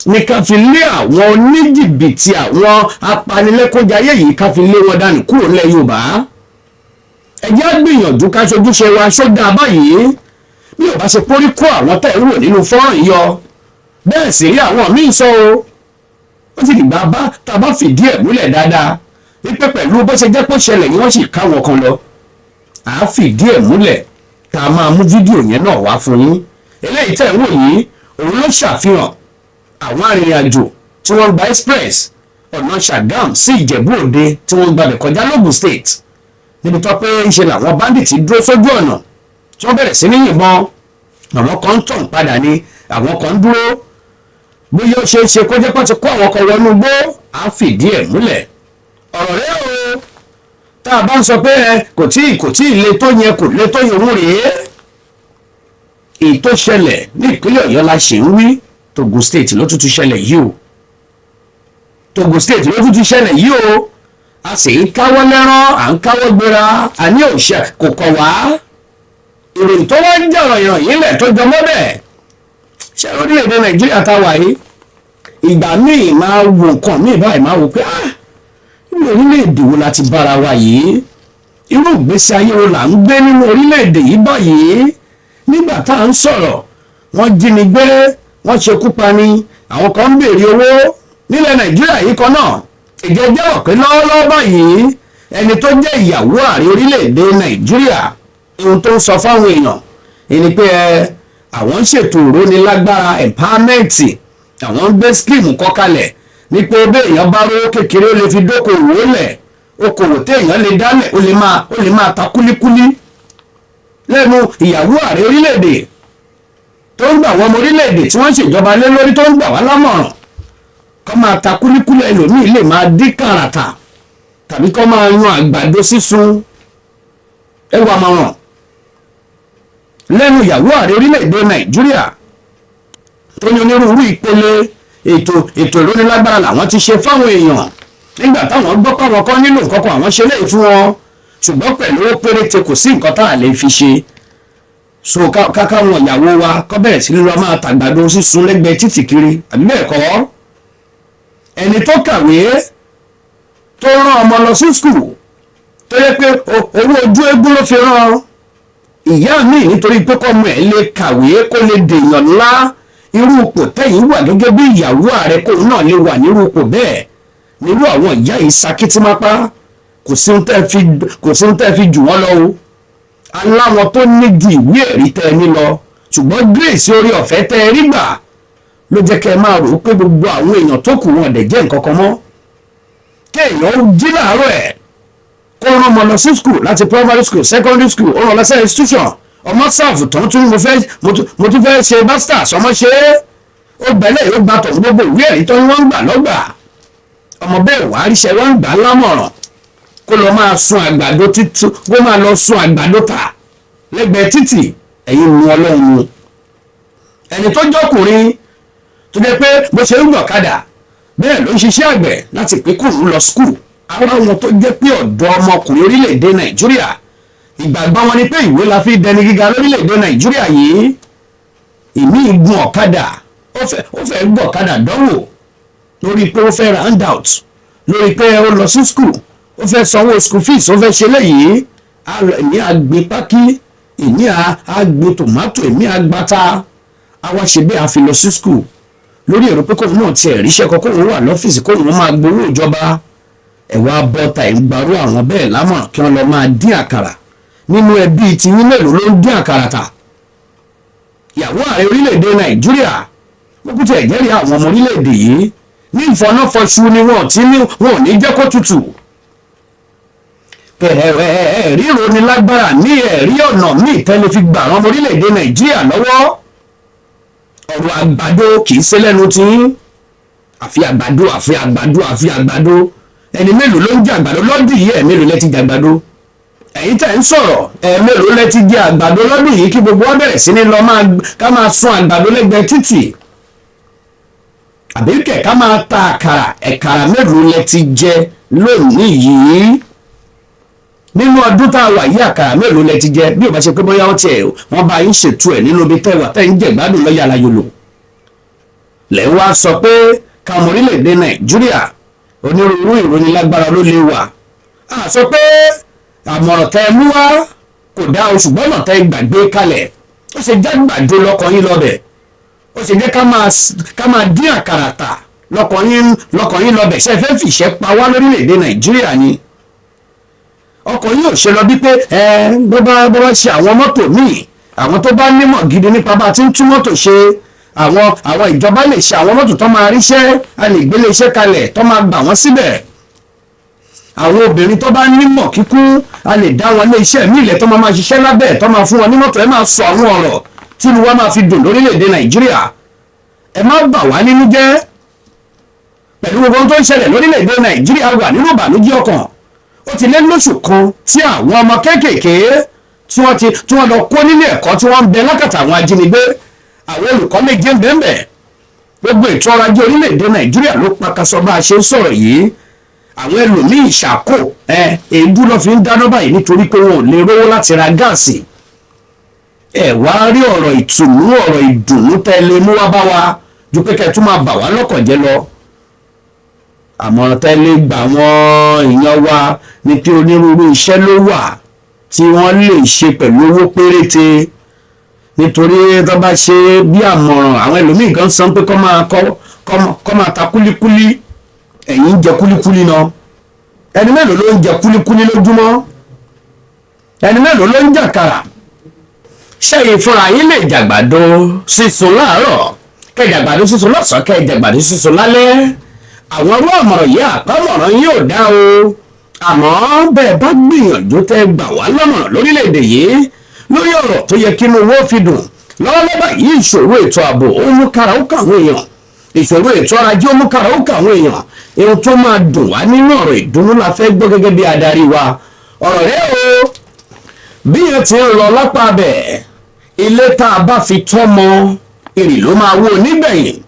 nìkan fi lé àwọn oníjìbìtì àwọn apanilẹ́kúnjayé yìí ká fi lé wọn dànù kúrò nílẹ̀ Yorùbá. ẹ jẹ́ á gbìyànjú ká ṣojúṣe wa ṣódà báyìí bí ò bá ṣe pórí kó àwọn tẹ̀ ń wò nínú fọ́nrán yìí yọ bẹ́ẹ̀ sì rí àwọn míín sọ o ó sì dìgbà tá a bá fìdí ẹ̀ múlẹ̀ dáadáa wípé pẹ̀lú bó ṣe jẹ́ pé ṣẹlẹ̀ yìí wọ́n sì ká wọn kan lọ à á fìdí ẹ̀ múlẹ̀ tá a máa mú fídíò yẹn náà wá fún yín. eléyìí tẹ̀ ń wò yìí òun ló ṣàfihàn àwọn arìnrìn-àjò tí wọ́n gba express ọ̀nà Ṣàgámù sí Ìjẹ̀bú Òde tí wọ́n gbàbẹ̀ kọjá l'Ògùn State níbi tó pé ń ṣe làwọn bandits dúró sójú ọ̀nà tí wọ́n bẹ̀rẹ̀ sí ní yìnbọn àwọn kan ń tàn padà ní àwọn kan ń dúró bóyá ó ṣe é ṣe kó jẹ́ pé ti kó àwọn kan wọnú igbó á fìdí ẹ̀ múlẹ̀. ọ̀rọ̀ rẹ o tá a bá ń sọ pé kò tí ì le tó yẹn kò le tó yẹn òun rèé èyí tó ṣẹlẹ̀ ní ìpínlẹ̀ Ọ̀yọ́ la ṣe ń wí Togo State ló tún ti ṣẹlẹ̀ yìí o Togo State ló tún ti ṣẹlẹ̀ yìí o a sì ń káwọ́ lẹ́rán à ń káwọ́ gbéra àní òṣè kò kọ̀ wá ìròyìn tó wá ń jà ròyìn yìí lẹ̀ tó jọmọ́ bẹ́ẹ̀ ṣe orílẹ̀-èdè Nàìjíríà tá a wà yìí ìgbà míì máa wo nǹkan míì báyìí máa wò pé nínú orílẹ̀-èdè wo la ti bára wa yìí irú ìgbésí ayé wo là ń gbé nínú orílẹ̀-èdè yìí báyìí nígbà tá à ń sọ̀rọ̀ wọ́n jí ni gbé wọ́n ṣekú pani àwọn kan ń béèrè owó nílẹ̀ Nàìjíríà yìí kan náà ìjẹ́jẹ́ ọ̀pẹ́ lọ́wọ́lọ́wọ́ báyìí ẹni tó jẹ́ ìyàwó ààrẹ orílẹ̀-èdè Nàìjíríà ohun tó ń sọ fáwọn èèyàn ẹni pé àwọn ń ṣètò ìrónilágbára empowerment àwọn ń gbé scheme kọ́ kalẹ̀ ní pé bí èèyàn bá rówó kékeré ó lè fi dókòwò lẹ̀ okòwò téèyàn lè dálẹ̀ ó lè máa ta kúlíkúlí lẹ́nu ìyàwó ààrẹ orílẹ̀-èdè tó ń gbà wọ́n ọmọ orílẹ̀-èdè tí wọ́n ń ṣèjọba lé lórí tó ń gbà wá lámọ̀ràn kọ́ máa ta kúlíkúlí ẹlòmíì lè máa dín kàràtà tàbí kọ́ máa yan àgbàdo sísun ẹwà mọ̀ràn lẹ́nu ìyàwó ààrẹ orílẹ̀-èdè Nàìjíríà tó ní onírúurú ìpele ètò ìrónilágbára làwọn ti ṣe fáwọn èèyàn nígbà táwọn gbọ́ pàwọn kan nílò nǹkan kan àwọn ṣe léyìí fún wọn ṣùgbọ́n pẹ̀lú ó péréte kò sí nǹkan tá a lè fi ṣe so káká wọn ìyàwó wa kọ́ bẹ̀rẹ̀ sí lọ́ọ́ máa tàgbàdo sísun lẹ́gbẹ̀ẹ́ títì kiri àbí bẹ́ẹ̀ kọ́ ẹni tó kàwé tó rán ọmọ lọ sí skul tó yẹ pé owó ojú eégún ló fi rán ìyá mi nítorí pé kọ́mọ ẹ̀ lè kàwé kó lè dèèyàn ńlá irú ipò tẹ́yìn wà gẹ́gẹ́ bí ìyàwó ààrẹ kóun náà lè wà nírú ipò bẹ́ẹ̀ nírú àwọn ìyá yìí sakitimápá kò sí ohun tẹ́ fi jù wọ́n lọ o aláwọn tó ní ju ìwé ẹ̀rí tẹ́ ẹ ní lọ ṣùgbọ́n grace orí ọ̀fẹ́ tẹ́ ẹ rí gbà ló jẹ́ kẹ́ ẹ máa rò ó pé gbogbo àwọn èèyàn tó kù wọn dẹ̀ jẹ́ nǹkan kan mọ́ kéèyàn jí láàárọ̀ ẹ̀ kó rán ọmọ lọ sí school láti primary school secondary school ó rán lọ sí institution ọmọ sáàfù tán tún mo tún fẹ́ ṣe masters ọmọ ṣe é ó gbẹ́lẹ̀ yóò gba tọ̀ gbogbo ìwé ẹ̀rí tó ń wọ́n ń gbà lọ́gbà ọmọ bẹ́ẹ̀ wàá ríṣẹ́ wọ́n ń gbà lámọ̀ràn kó lọ máa sun àgbàdo títú kó máa lọ sun àgbàdo tà lẹ́gbẹ̀ẹ́ títì ẹ̀yin nu Ọlọ́run mu ẹni tó jọkùnrin tó jẹ́ pé bó ṣe ń gbọ̀kadà bẹ́ẹ̀ ló ń ṣiṣẹ́ àgbẹ̀ láti pé kò ń lọ skul àwọn àwọn tó jẹ́ pé ọ̀dọ́ ọmọkùnrin orílẹ̀-èdè Nàìjíríà ìgbàgbọ́ wọn ni pé ìwé la fi dẹni gíga lórílẹ̀-èdè Nàìjíríà yìí ìmí gun ọ̀kadà ó fẹ́ gbọ́ ọ̀kadà dánwò lórí pé ó fẹ́ handout lórí pé ó lọ sí skul ó fẹ́ sanwó school fees ó fẹ́ ṣe léyìí èmi àgbẹ̀ pákí èmi àgbẹ̀ tòmátò èmi àgbàtà àwa ṣe bẹ́ẹ̀ àfi lọ sí skul lórí èrò pé kóun náà tiẹ̀ ríṣẹ́ kọ́kọ́ òun wà lọ́fíìsì kóun máa gbowó ìjọba ẹ̀wà bọ́ta ìgbàrú àwọn bẹ́ẹ̀ lámọ̀ràn kí wọ́n lọ máa dín àkàrà nínú ẹbí tiyín mélòó ló ń dín àkàrà tà ìyàwó ààrẹ orílẹ̀-èdè Nàìjíríà gbogbo tí ẹ̀jẹ̀rì àwọn ọmọ orílẹ̀-èdè yìí ní ìfọnáfọṣù ni wọn ò ní jẹ́ kó tutù ẹ̀rí ìrónilágbára ní ẹ̀rí ọ̀nà míì tẹ́lẹ̀ fi gbà àwọn ọmọ orílẹ̀-èdè Nàìjíríà lọ́wọ́ ọ̀rọ̀ àgbàdo kì í ṣe lẹ́nu tí àfi àgbàdo ẹni mélòó ló ń jẹ àgbàdo lọ́dún yìí ẹ̀ mélòó lẹ́ ti jẹ àgbàdo ẹ̀yin tẹ̀ ń sọ̀rọ̀ ẹ̀ mélòó lẹ́ ti jẹ àgbàdo lọ́dún yìí kí gbogbo wọn bẹ̀rẹ̀ sí ní lọ ká máa sun àgbàdo lẹ́gbẹ̀ẹ́ títì àbí kẹ̀ ká máa ta àkàrà mélòó lẹ́ ti jẹ lónìí yìí nínú ọdún tá a wà yí àkàrà mélòó lẹ ti jẹ bí o bá ṣe pé bóyá wọ́n bá yín ṣètò ẹ̀ nínú ibi tẹ́wà tẹ́ ń jẹ ìgbádùn lọ́yà alayolo lẹ́ wá sọ pé káwọn orílẹ̀-èdè Nàìjíríà onírúurú ìrónilágbára ló lè wà á sọ pé àmọ̀ràn tẹ́ mú wá kò dá o ṣùgbọ́n náà tẹ́ gbàgbé kalẹ̀ ó ṣe jẹ́ gbàdo lọ́kàn yín lọ́bẹ̀ ó ṣe jẹ́ ká máa dín àkàrà tà lọ́kàn yín lọ́bẹ̀ ṣe fẹ́ fìṣẹ́ pa wá lórílẹ̀‐èdè Nàìjíríà ni ọkọ̀ yín ò ṣe lọ bí pé bó bá ṣe àwọn mọ́tò míì àwọn tó bá nímọ̀ gidi nípa bá ti ń tún mọ́tò ṣe àwọn ìjọba lè ṣe àwọn mọ́tò tó máa ríṣẹ́ a lè gbélé iṣẹ́ kalẹ̀ tó máa gbà wọ́n síbẹ̀ àwọn obìnrin tó bá nímọ̀ kíkún a lè dá wọn lé iṣẹ́ míì lẹ̀ tó máa ṣiṣẹ́ lábẹ́ tó máa fún wọn ní mọ́tò ẹ máa sọ àwọn ọ̀rọ̀ tí inú wa máa fi dùn lórílẹ̀‐èdè Nàìjíríà ẹ má bà wá nínú jẹ́ pẹ̀lú gbogbo tó ń ṣẹlẹ̀ lórílẹ̀‐èdè Nàìjíríà wà nínú ìbànújẹ́ ọkàn ó ti lé lóṣù kan tí àwọn ọmọ kéékèèké tí wọ́n lọ kó nílé ẹ̀kọ́ tí wọ́n ń bẹ lákàtà àwọn ajínigbé àwọn olùkọ́ méje ń bẹ́ẹ̀ gbogbo ètò ọrọ̀ ajé orílẹ̀‐èdè Nàìjíríà ló pakasọ bá a ṣe ń sọ̀rọ̀ yìí àwọn ẹlòmíì ṣàkó èébú ló fi ń dáná báyìí nítorí pé wọn ò lè rówó láti ra gáàsì ẹ wá rí ọ̀rọ̀ ìtùnú ọ̀rọ̀ ìdùnnú tẹ́lẹ̀ mú wá bá wa ju pé kẹ́ tún máa bà wá lọ́kàn jẹ́ lọ àmọ̀ràn tẹ́lẹ̀ gbà wọ́n èèyàn wa ní pé onírúurú iṣẹ́ ló wà tí wọ́n lè ṣe pẹ̀lú owó péréte nítorí tó bá ṣe bí àmọ̀ràn àwọn ẹlòmíì gan sọ pé kọ́ máa ta kúlíkúlí ẹ̀yin ń jẹ kúlíkúlí náà ẹni mélòó ló ń jẹ kúlíkúlí lójúmọ́ ẹni mélòó ló ń jàkàrà ṣẹ́yìn fúnra yín lè jàgbàdo sísun láàárọ̀ kẹjàgbàdo sísun lọ́sàn-án kẹjàgbàdo sísun lálẹ́ àwọn ọrú àmọ̀ràn yìí àpamọ̀ràn yìí ò dá o àmọ́ bẹ́ẹ̀ bá gbìyànjú tẹ́ gbà wá lámọ̀ràn lórílẹ̀‐èdè yìí lórí ọ̀rọ̀ tó yẹ kínú owó fi dùn lọ́wọ́lọ́wọ́ yìí ìṣòro ètò ààbò ó mú kára ó kàwọn èèyàn ìṣòro ètò ọrọ̀ ajé ó mú kára ó kàwọn èèyàn ohun tó máa dùn wá nínú ọ̀rọ̀ ìdùnnú la fẹ́ gbọ́ gẹ́gẹ́ bí adarí wa ọ̀rọ̀ rẹ o bí yẹn ti ń lọ lápá bẹ̀ ilé tá a bá fi tọ́mọ ìrì ló máa wó nígbẹ̀yìn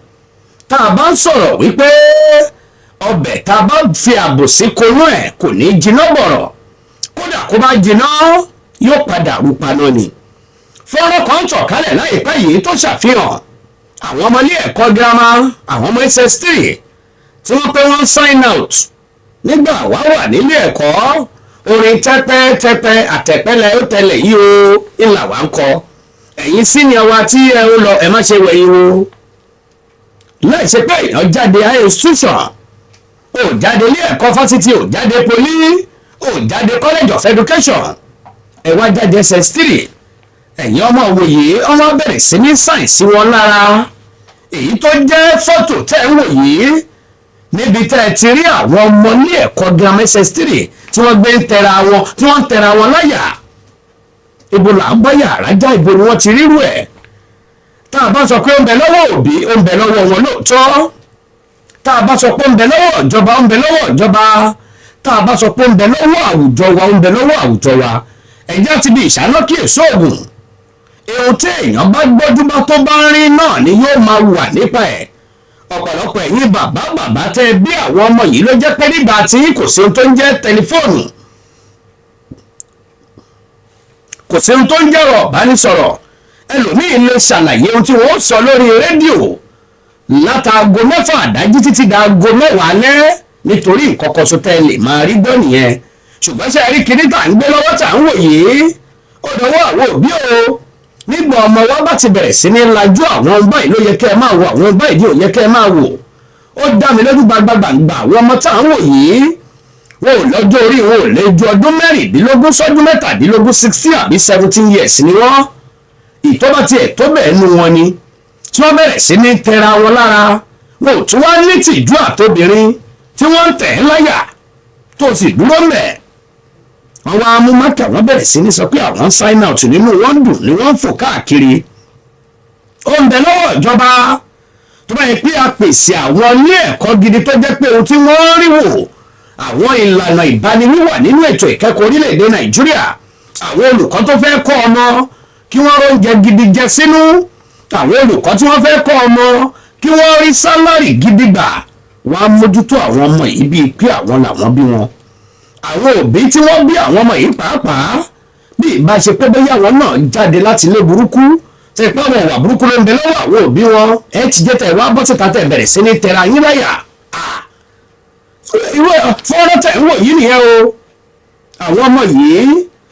tá a bá ń sọ̀rọ̀ wípé ọbẹ̀ tá a bá fi ààbò sí konú ẹ̀ kò ní jiná bọ̀rọ̀ kódà kó bá jiná yóò padà rúpa náà ni fọ́nrán kan tọ̀ kálẹ̀ láìpẹ́ yìí tó ṣàfihàn àwọn ọmọ ilé ẹ̀kọ́ girama àwọn ọmọ ss3 tí wọ́n pé wọ́n sign out nígbà wá wà nílé ẹ̀kọ́ orin tẹ́pẹ́tẹ́pẹ́ àtẹ̀pẹ́lẹ̀ ó tẹ̀lé yìí o ìlà wà ń kọ ẹ̀yin senior wa tí ẹ ó lọ ẹ má ṣe wẹ̀yìn o láì ṣe pé èèyàn jáde high institution ò jáde ilé ẹ̀kọ́ fásitì ò jáde poli ò jáde college of education ẹ wá jáde ss3 ẹ̀yin ọmọ òwòye ọmọ bẹ̀rẹ̀ sí ní sáyẹ̀nsì wọn lára èyí tó jẹ́ fọ́tò tẹ́ ń wò yìí níbi tẹ́ ẹ ti rí àwọn ọmọ ní ẹ̀kọ́ girama ss3 tí wọ́n gbé ń tẹra wọn láyà ibo là ń bá yàrá já ibo ni wọ́n ti rírú ẹ̀ tá a bá sọ pé ó ń bẹ lọ́wọ́ òbí ó ń bẹ lọ́wọ́ wọn lóòótọ́ tá a bá sọ pé ó ń bẹ lọ́wọ́ ìjọba ó ń bẹ lọ́wọ́ ìjọba tá a bá sọ pé ó ń bẹ lọ́wọ́ àwùjọ wa ó ń bẹ lọ́wọ́ àwùjọ wa ẹ̀já ti di ìṣánákì èso ògùn ohun tí èèyàn bá gbọ́dúbá tó bá ń rí náà ni yóò máa wà nípa ẹ̀ ọ̀pọ̀lọpọ̀ ẹ̀yin bàbá tẹ́ bí àwọn ọmọ yìí ló jẹ́ pé nígbà tí kò sí ohun tó ń jẹ́ tẹlifóònù kò sí ohun tó ń jẹ́ ọ̀rọ̀ ìbánisọ̀rọ̀ ẹlòmíín lè ṣàlàyé ohun tí wọ́n sọ lórí rédíò látàgò 6 àdájí títí dàgò 10 alẹ́ nítorí nǹkan kan so tẹ́ lè máa rí gbọ́ nìyẹn ṣùgbọ́n ṣe rí kinní tà ń gbé lọ́wọ́ tà ń wò yìí ó dọwọ́ àwọn òbí o nígbà ọmọ wa bá ti bẹ̀rẹ̀ sí ní lajú àwọn báyìí ló yẹ kẹ́ ẹ máa wò àwọn báyìí ní ò yẹ kẹ́ ẹ máa wò ó dá mi lójú gbàgbàgbà àwọn ọmọ tá à ń wò yìí wọn ò lọ́jọ́ orí wọn ò lè ju ọdún 16 sọ́dún 17 16 àbí 17 years ni wọ́n ìtọ́ba tiẹ̀ tó bẹ́ẹ̀ nu wọn ni tí wọ́n bẹ̀rẹ̀ sí ní tẹra wọn lára wọn ò tún wá ní tìjú àtobìnrin tí wọ́n ń tẹ̀ ẹ́ láyà tó sì dúró mẹ́ àwọn amúmákà wọn bẹ̀rẹ̀ sí ní sọ pé àwọn sign out nínú wọn dùn ni wọ́n ń fò káàkiri ó ń bẹ lọ́wọ́ ìjọba tó bá yẹ pé a pèsè àwọn ilé ẹ̀kọ́ gidi tó jẹ́ pé ohun tí wọ́n rí wò àwọn ìlànà ìbániwíwà nínú ètò ìkẹ́kọ̀ọ́ orílẹ̀-èdè Nàìjíríà àwọn olùkọ́ tó fẹ́ kọ́ ọmọ kí wọ́n róúnjẹ gidi jẹ sínú àwọn olùkọ́ tí wọ́n fẹ́ kọ́ ọmọ kí wọ́n rí sálárì gidi gbà wọ́n á mójútó àwọn ọmọ yìí bíi pé àwọn làwọn bí wọn àwọn òbí tí wọ́n bí àwọn ọmọ yìí pàápàá bí ìbá ṣe pé bóyá àwọn náà jáde láti ilé burúkú ṣe pé àwọn ìwà burúkú ló ń bẹ lọ́wọ́ àwọn òbí wọn ẹ ti jẹ́ tẹ̀ wá bọ́ síta tẹ̀ bẹ̀rẹ̀ sí ní tẹ̀ra yín láyà ìwé fọ́nrán tẹ̀ ń wò yìí nìyẹn o àwọn ọmọ yìí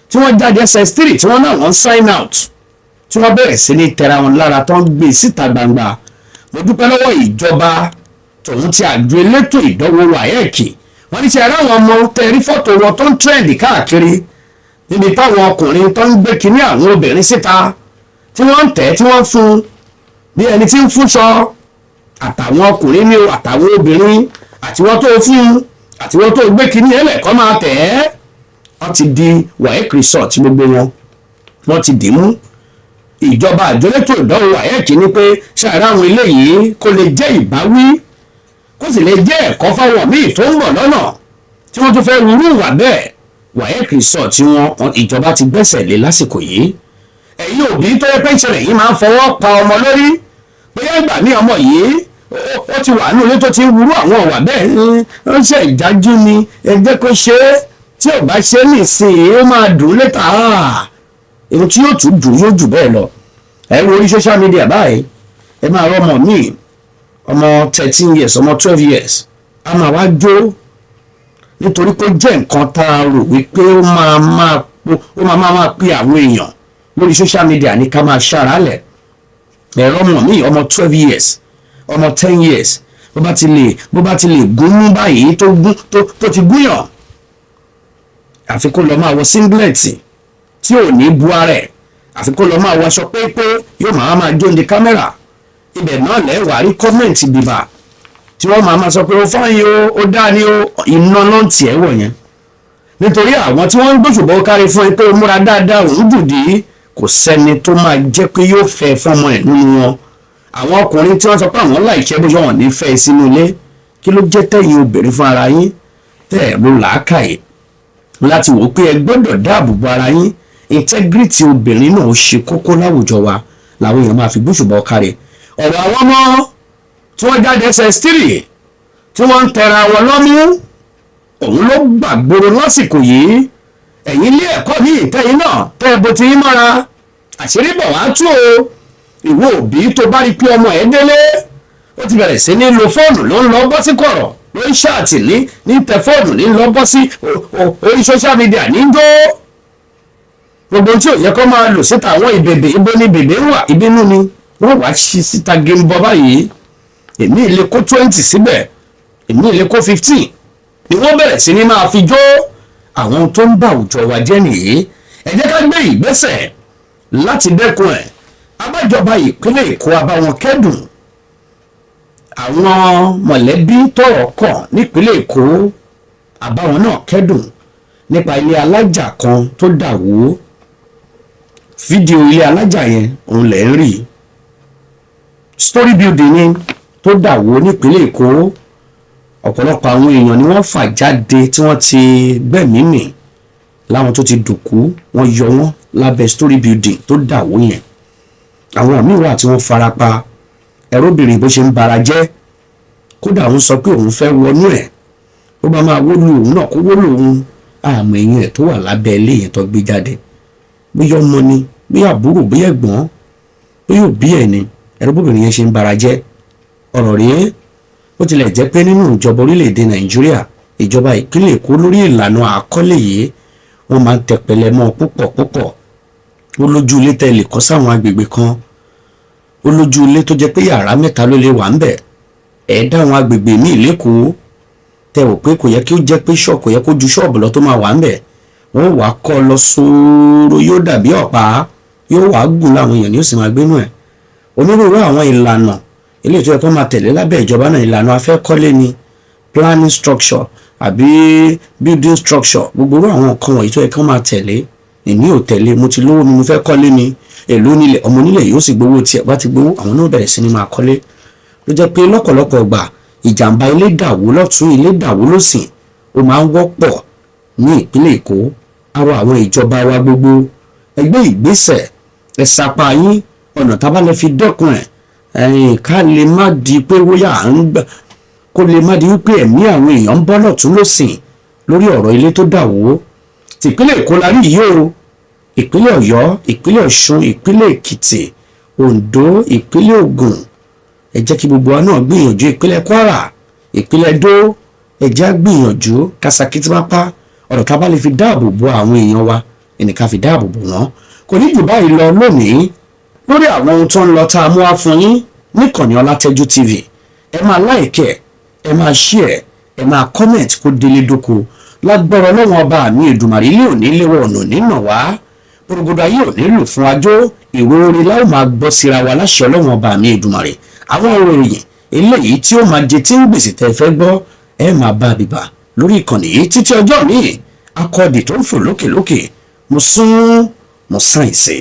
tí wọ́n jáde SS3 tí wọ́n náà wọ́n sign out tí wọ́n bẹ̀rẹ̀ sí ní tẹ̀ra wọn lára tó ń gbé síta gbangba mo dúpẹ́ lọ́wọ́ ìjọba tòun ti àjọ elétò ìdánwò WAEC wọ́n ní ṣe ara àwọn ọmọ tẹ̀rí fọ́tò wọn tó ń trend káàkiri níbi táwọn ọkùnrin tó ń gbé kinní àwọn obìnrin síta tí wọ́n ń tẹ̀ tí wọ́n ń fún bí ẹni tí ń fúnṣọ àtàwọn ọkùnrin ní àtàwọn obìnrin àtiwọ́n tó fún àtiwọ́n tó gbé kinní ẹlẹ́kọ́ máa tẹ̀ ẹ́ wọ́n ti di WAEC resort gbogbo wọ́n ti dì mú ìjọba àjọ elétò ìdánwò WAEC ní pé ṣàrà àwọn eléyìí kó lè jẹ́ ìbáwí kó sì lè jẹ́ ẹ̀kọ́ fáwọn míì tó ń bọ̀ lọ́nà tí wọ́n tún fẹ́ rúrú ìwà bẹ́ẹ̀ WAEC resort tí wọ́n ìjọba ti gbẹ́sẹ̀ lé lásìkò yìí ẹ̀yin òbí tó yẹ pé ìṣẹ̀lẹ̀ yìí máa ń fọwọ́ pa ọmọ lórí bóyá ìgbà ní ọmọ yìí ó ti wà ní ilé tó ti ń wúrú àwọn ìwà bẹ́ẹ̀ ó ń ṣe ìjájú ni ẹ jẹ́ kó ṣe é tí ò bá ṣe é nísìnyí ó máa dùn létà èyí tí yóò tún dùn yóò jù bẹ́ẹ̀ lọ ẹ wo orí social media báyìí ẹ máa rọ ọmọ míì ọmọ 13 years ọmọ 12 years a máa wá jó nítorí pé jẹ́ nǹkan tá a rò wípé ó máa pe àwọn èèyàn lórí social media ní ká máa ṣàrálẹ̀ ẹ̀rọ ọmọ míì ọmọ 12 years ọmọ 10 years bó bá ti lè gún mú báyìí tó ti gúnyàn àfi kó lọ máa wọ singlet tí ò ní bu ara ẹ̀ àfi kó lọ máa wọ aṣọ pépé yóò máa jó ní kámẹ́rà ibẹ̀ náà lẹ́wàá rí kọ́mẹ̀ntì bíbà tí wọ́n máa sọ pé ó fáyín ó dá ní iná náà tiẹ̀ wọ̀ yẹn nítorí àwọn tí wọ́n ń gbóṣùbọ̀ kárí fún ẹ pé ó múra dáadáa òun dùdí kò sẹ́ni tó máa jẹ́ pé yóò fẹ́ fọ́mọ ẹ̀ nínú wọn àwọn ọkùnrin tí wọ́n sọ pé àwọn láìṣẹ́ bó yọ̀ ní fẹ́ sínú ilé kí ló jẹ́ tẹ̀yìn obìnrin fún ara yín tẹ́ ẹ̀ ló làákàyè láti wò ó pé ẹ gbọ́dọ̀ dáàbò bo ara yín integrity obìnrin náà ṣe kókó láwùjọ wa làwọn èèyàn máa fi gbóṣùbọ̀ kárí ọ̀rọ̀ àwọn ọmọ tí wọ́n jáde SS3 tí wọ́n ń tẹra wọn lọ́mú òun ló gbàgbóró lásìkò yìí ẹ̀yin ilé ẹ̀kọ́ ní ìtẹ́yìn náà tẹ́ ẹ bó ti yín mọ́ra àṣírí bọ̀ wá tú o ìwọ òbí tó bá rí pé ọmọ ẹ̀ délé ó ti bẹ̀rẹ̀ sí ní lo fóònù ló ń lọ bọ́ sí kọ̀rọ̀ ló ń ṣáàtì ní tẹ fóònù ní lọ bọ́ sí orí social media ní jó gbogbo tí ò yẹ kó máa lò síta àwọn ìbèbè ibo ni bèbè wà ìbínú ni wọ́n wá ṣí síta géńbọ́ báyìí èmi ilé kó 20 síbẹ̀ èmi ilé kó 15 ni wọ́n bẹ̀rẹ̀ sí ní máa fi jó àwọn tó ń bá àwùjọ wa jẹ́ nìyí ẹ jẹ́ ká gbé ìgbésẹ̀ láti dẹ́kun ẹ̀ abájọba ìpínlẹ̀ Èkó abáwọn kẹ́dùn àwọn mọ̀lẹ́bí tọ́rọ̀ kàn nípínlẹ̀ Èkó abáwọn náà kẹ́dùn nípa ilé alájà kan tó dà wó fídíò ilé alájà yẹn òun lẹ̀ ń rí story building ni tó dà wó nípínlẹ̀ Èkó ọ̀pọ̀lọpọ̀ àwọn èèyàn ni wọ́n fà jáde tí wọ́n ti gbẹ̀mí mì láwọn tó ti dòkú wọ́n yọ wọ́n lábẹ́ story building tó dà wó yẹn àwọn míì wà tí wọ́n farapa ẹ̀rọbìnrin bó ṣe ń bara jẹ́ kódà òun sọ pé òun fẹ́ wọnú ẹ̀ ó bá máa wólú òun náà kó wólú òun àmọ́ ẹ̀yìn ẹ̀ tó wà lábẹ́ ilé yẹn tó gbé jáde bóyá ọmọ ni bóyá àbúrò bóyá ẹ̀gbọ́n bóyá òbí ẹ̀ ni ẹ̀rọbìnrin yẹn ṣe ń bara jẹ́ ọ̀rọ̀ rèé ó tilẹ̀ jẹ́ pé nínú ìjọba orílẹ̀-èdè Nàìjíríà ìjọba ìpínlẹ̀ Èkó lórí ìlànà àkọlé yìí wọ́n máa ń tẹpẹlẹ mọ́ púpọ̀ ó lójú ilé tẹ́ lè kọ́ sáwọn agbègbè kan ó lójú ilé tó jẹ́ pé yàrá 3 ló lè wà ń bẹ̀ ẹ̀ dáwọn agbègbè míì lẹ́kọ̀ọ́ tẹ́ wò pé kò yẹ kí ó jẹ́ pé ṣọ́ọ̀bù kò yẹ kó ju ṣọ́ọ̀bù lọ tó máa wà ń bẹ̀ wọ́n wàá kọ́ lọ sóòrò yóò dàbí ọ̀pá yóò wàá gùn láwọn èèyàn ni ó sì máa gbénú ẹ̀ onírúurú àwọn ìlànà ilé ìtura tó máa tẹ̀lé lábẹ́ ìjọba náà ìlànà afẹ́kọ́lé ni planning structure àbí building structure gbogbo àwọn nǹkan wọ̀nyí tó yẹ kí wọ́n máa tẹ̀lé èmi ò tẹ̀lé mo ti lówó ni mo fẹ́ kọ́lé ni èlò nílẹ̀ ọmọ nílẹ̀ yóò sì gbowó tiẹ̀ bá ti gbowó àwọn náà bẹ̀rẹ̀ sí ni máa kọ́lé ló jẹ́ pé lọ́pọ̀lọpọ̀ gbà ìjàmbá ilé dàwó lọ́tún ilé dàwó lọ́sìn ó máa ń wọ́pọ̀ ní ìpínlẹ̀ Èkó arọ àwọn ìjọba wa gbogbo ẹgbẹ́ ìgbésẹ̀ ẹ sapá yín ọ̀nà tábàlẹ̀ fi dẹ́kun ẹ̀ ká lè má di pé wóyà à ń gbà kó lè má di wípé ẹ̀mí àwọn èèyàn ń bọ́ lọ́tún lọ́sìn lórí ọ̀rọ̀ ilé tó dà wó tìpínlẹ̀ Èkó la rí yìí o, ìpínlẹ̀ Ọ̀yọ́, ìpínlẹ̀ Ọ̀ṣun, ìpínlẹ̀ Èkìtì, Oǹdó, ìpínlẹ̀ Ògùn. Ẹ jẹ́ kí gbogbo wa náà gbìyànjú, ìpínlẹ̀ Kwara, ìpínlẹ̀ Ẹdó, ẹ jẹ́ á gbìyànjú kásakítí pápá ọ̀rọ̀ ká bá lè fi dáàbò bo àwọn èèyàn wa ẹnìkan fi dáàbò bò wọ́n. Kò ní jù báyìí lọ lónìí lórí àwọn ohun tó ń lọ tá a mú wá fún yín níkànnì Ọlátẹ́jú TV. Ẹ máa like, ẹ máa share, ẹ máa comment kó délé dóko. Lágbára Ọlọ́run ọba mi Èdùmàrè ilé òní léwọ̀ ọ̀nà nínà wá, gbogbo ayé ò nílò fún ajó, ìró orí láì máa gbọ́ síra wa láṣẹ Ọlọ́run ọba mi Èdùmàrè. Àwọn ìròyìn eléyìí tí ó máa jẹ tí ń gbèsè tẹ́ fẹ́ gbọ́ ẹ máa bá bíbà lórí ìkànnì yìí títí ọjọ́ míì. Akọ́dì tó ń fò lókè lókè mo sún mo sáyẹ̀nsì.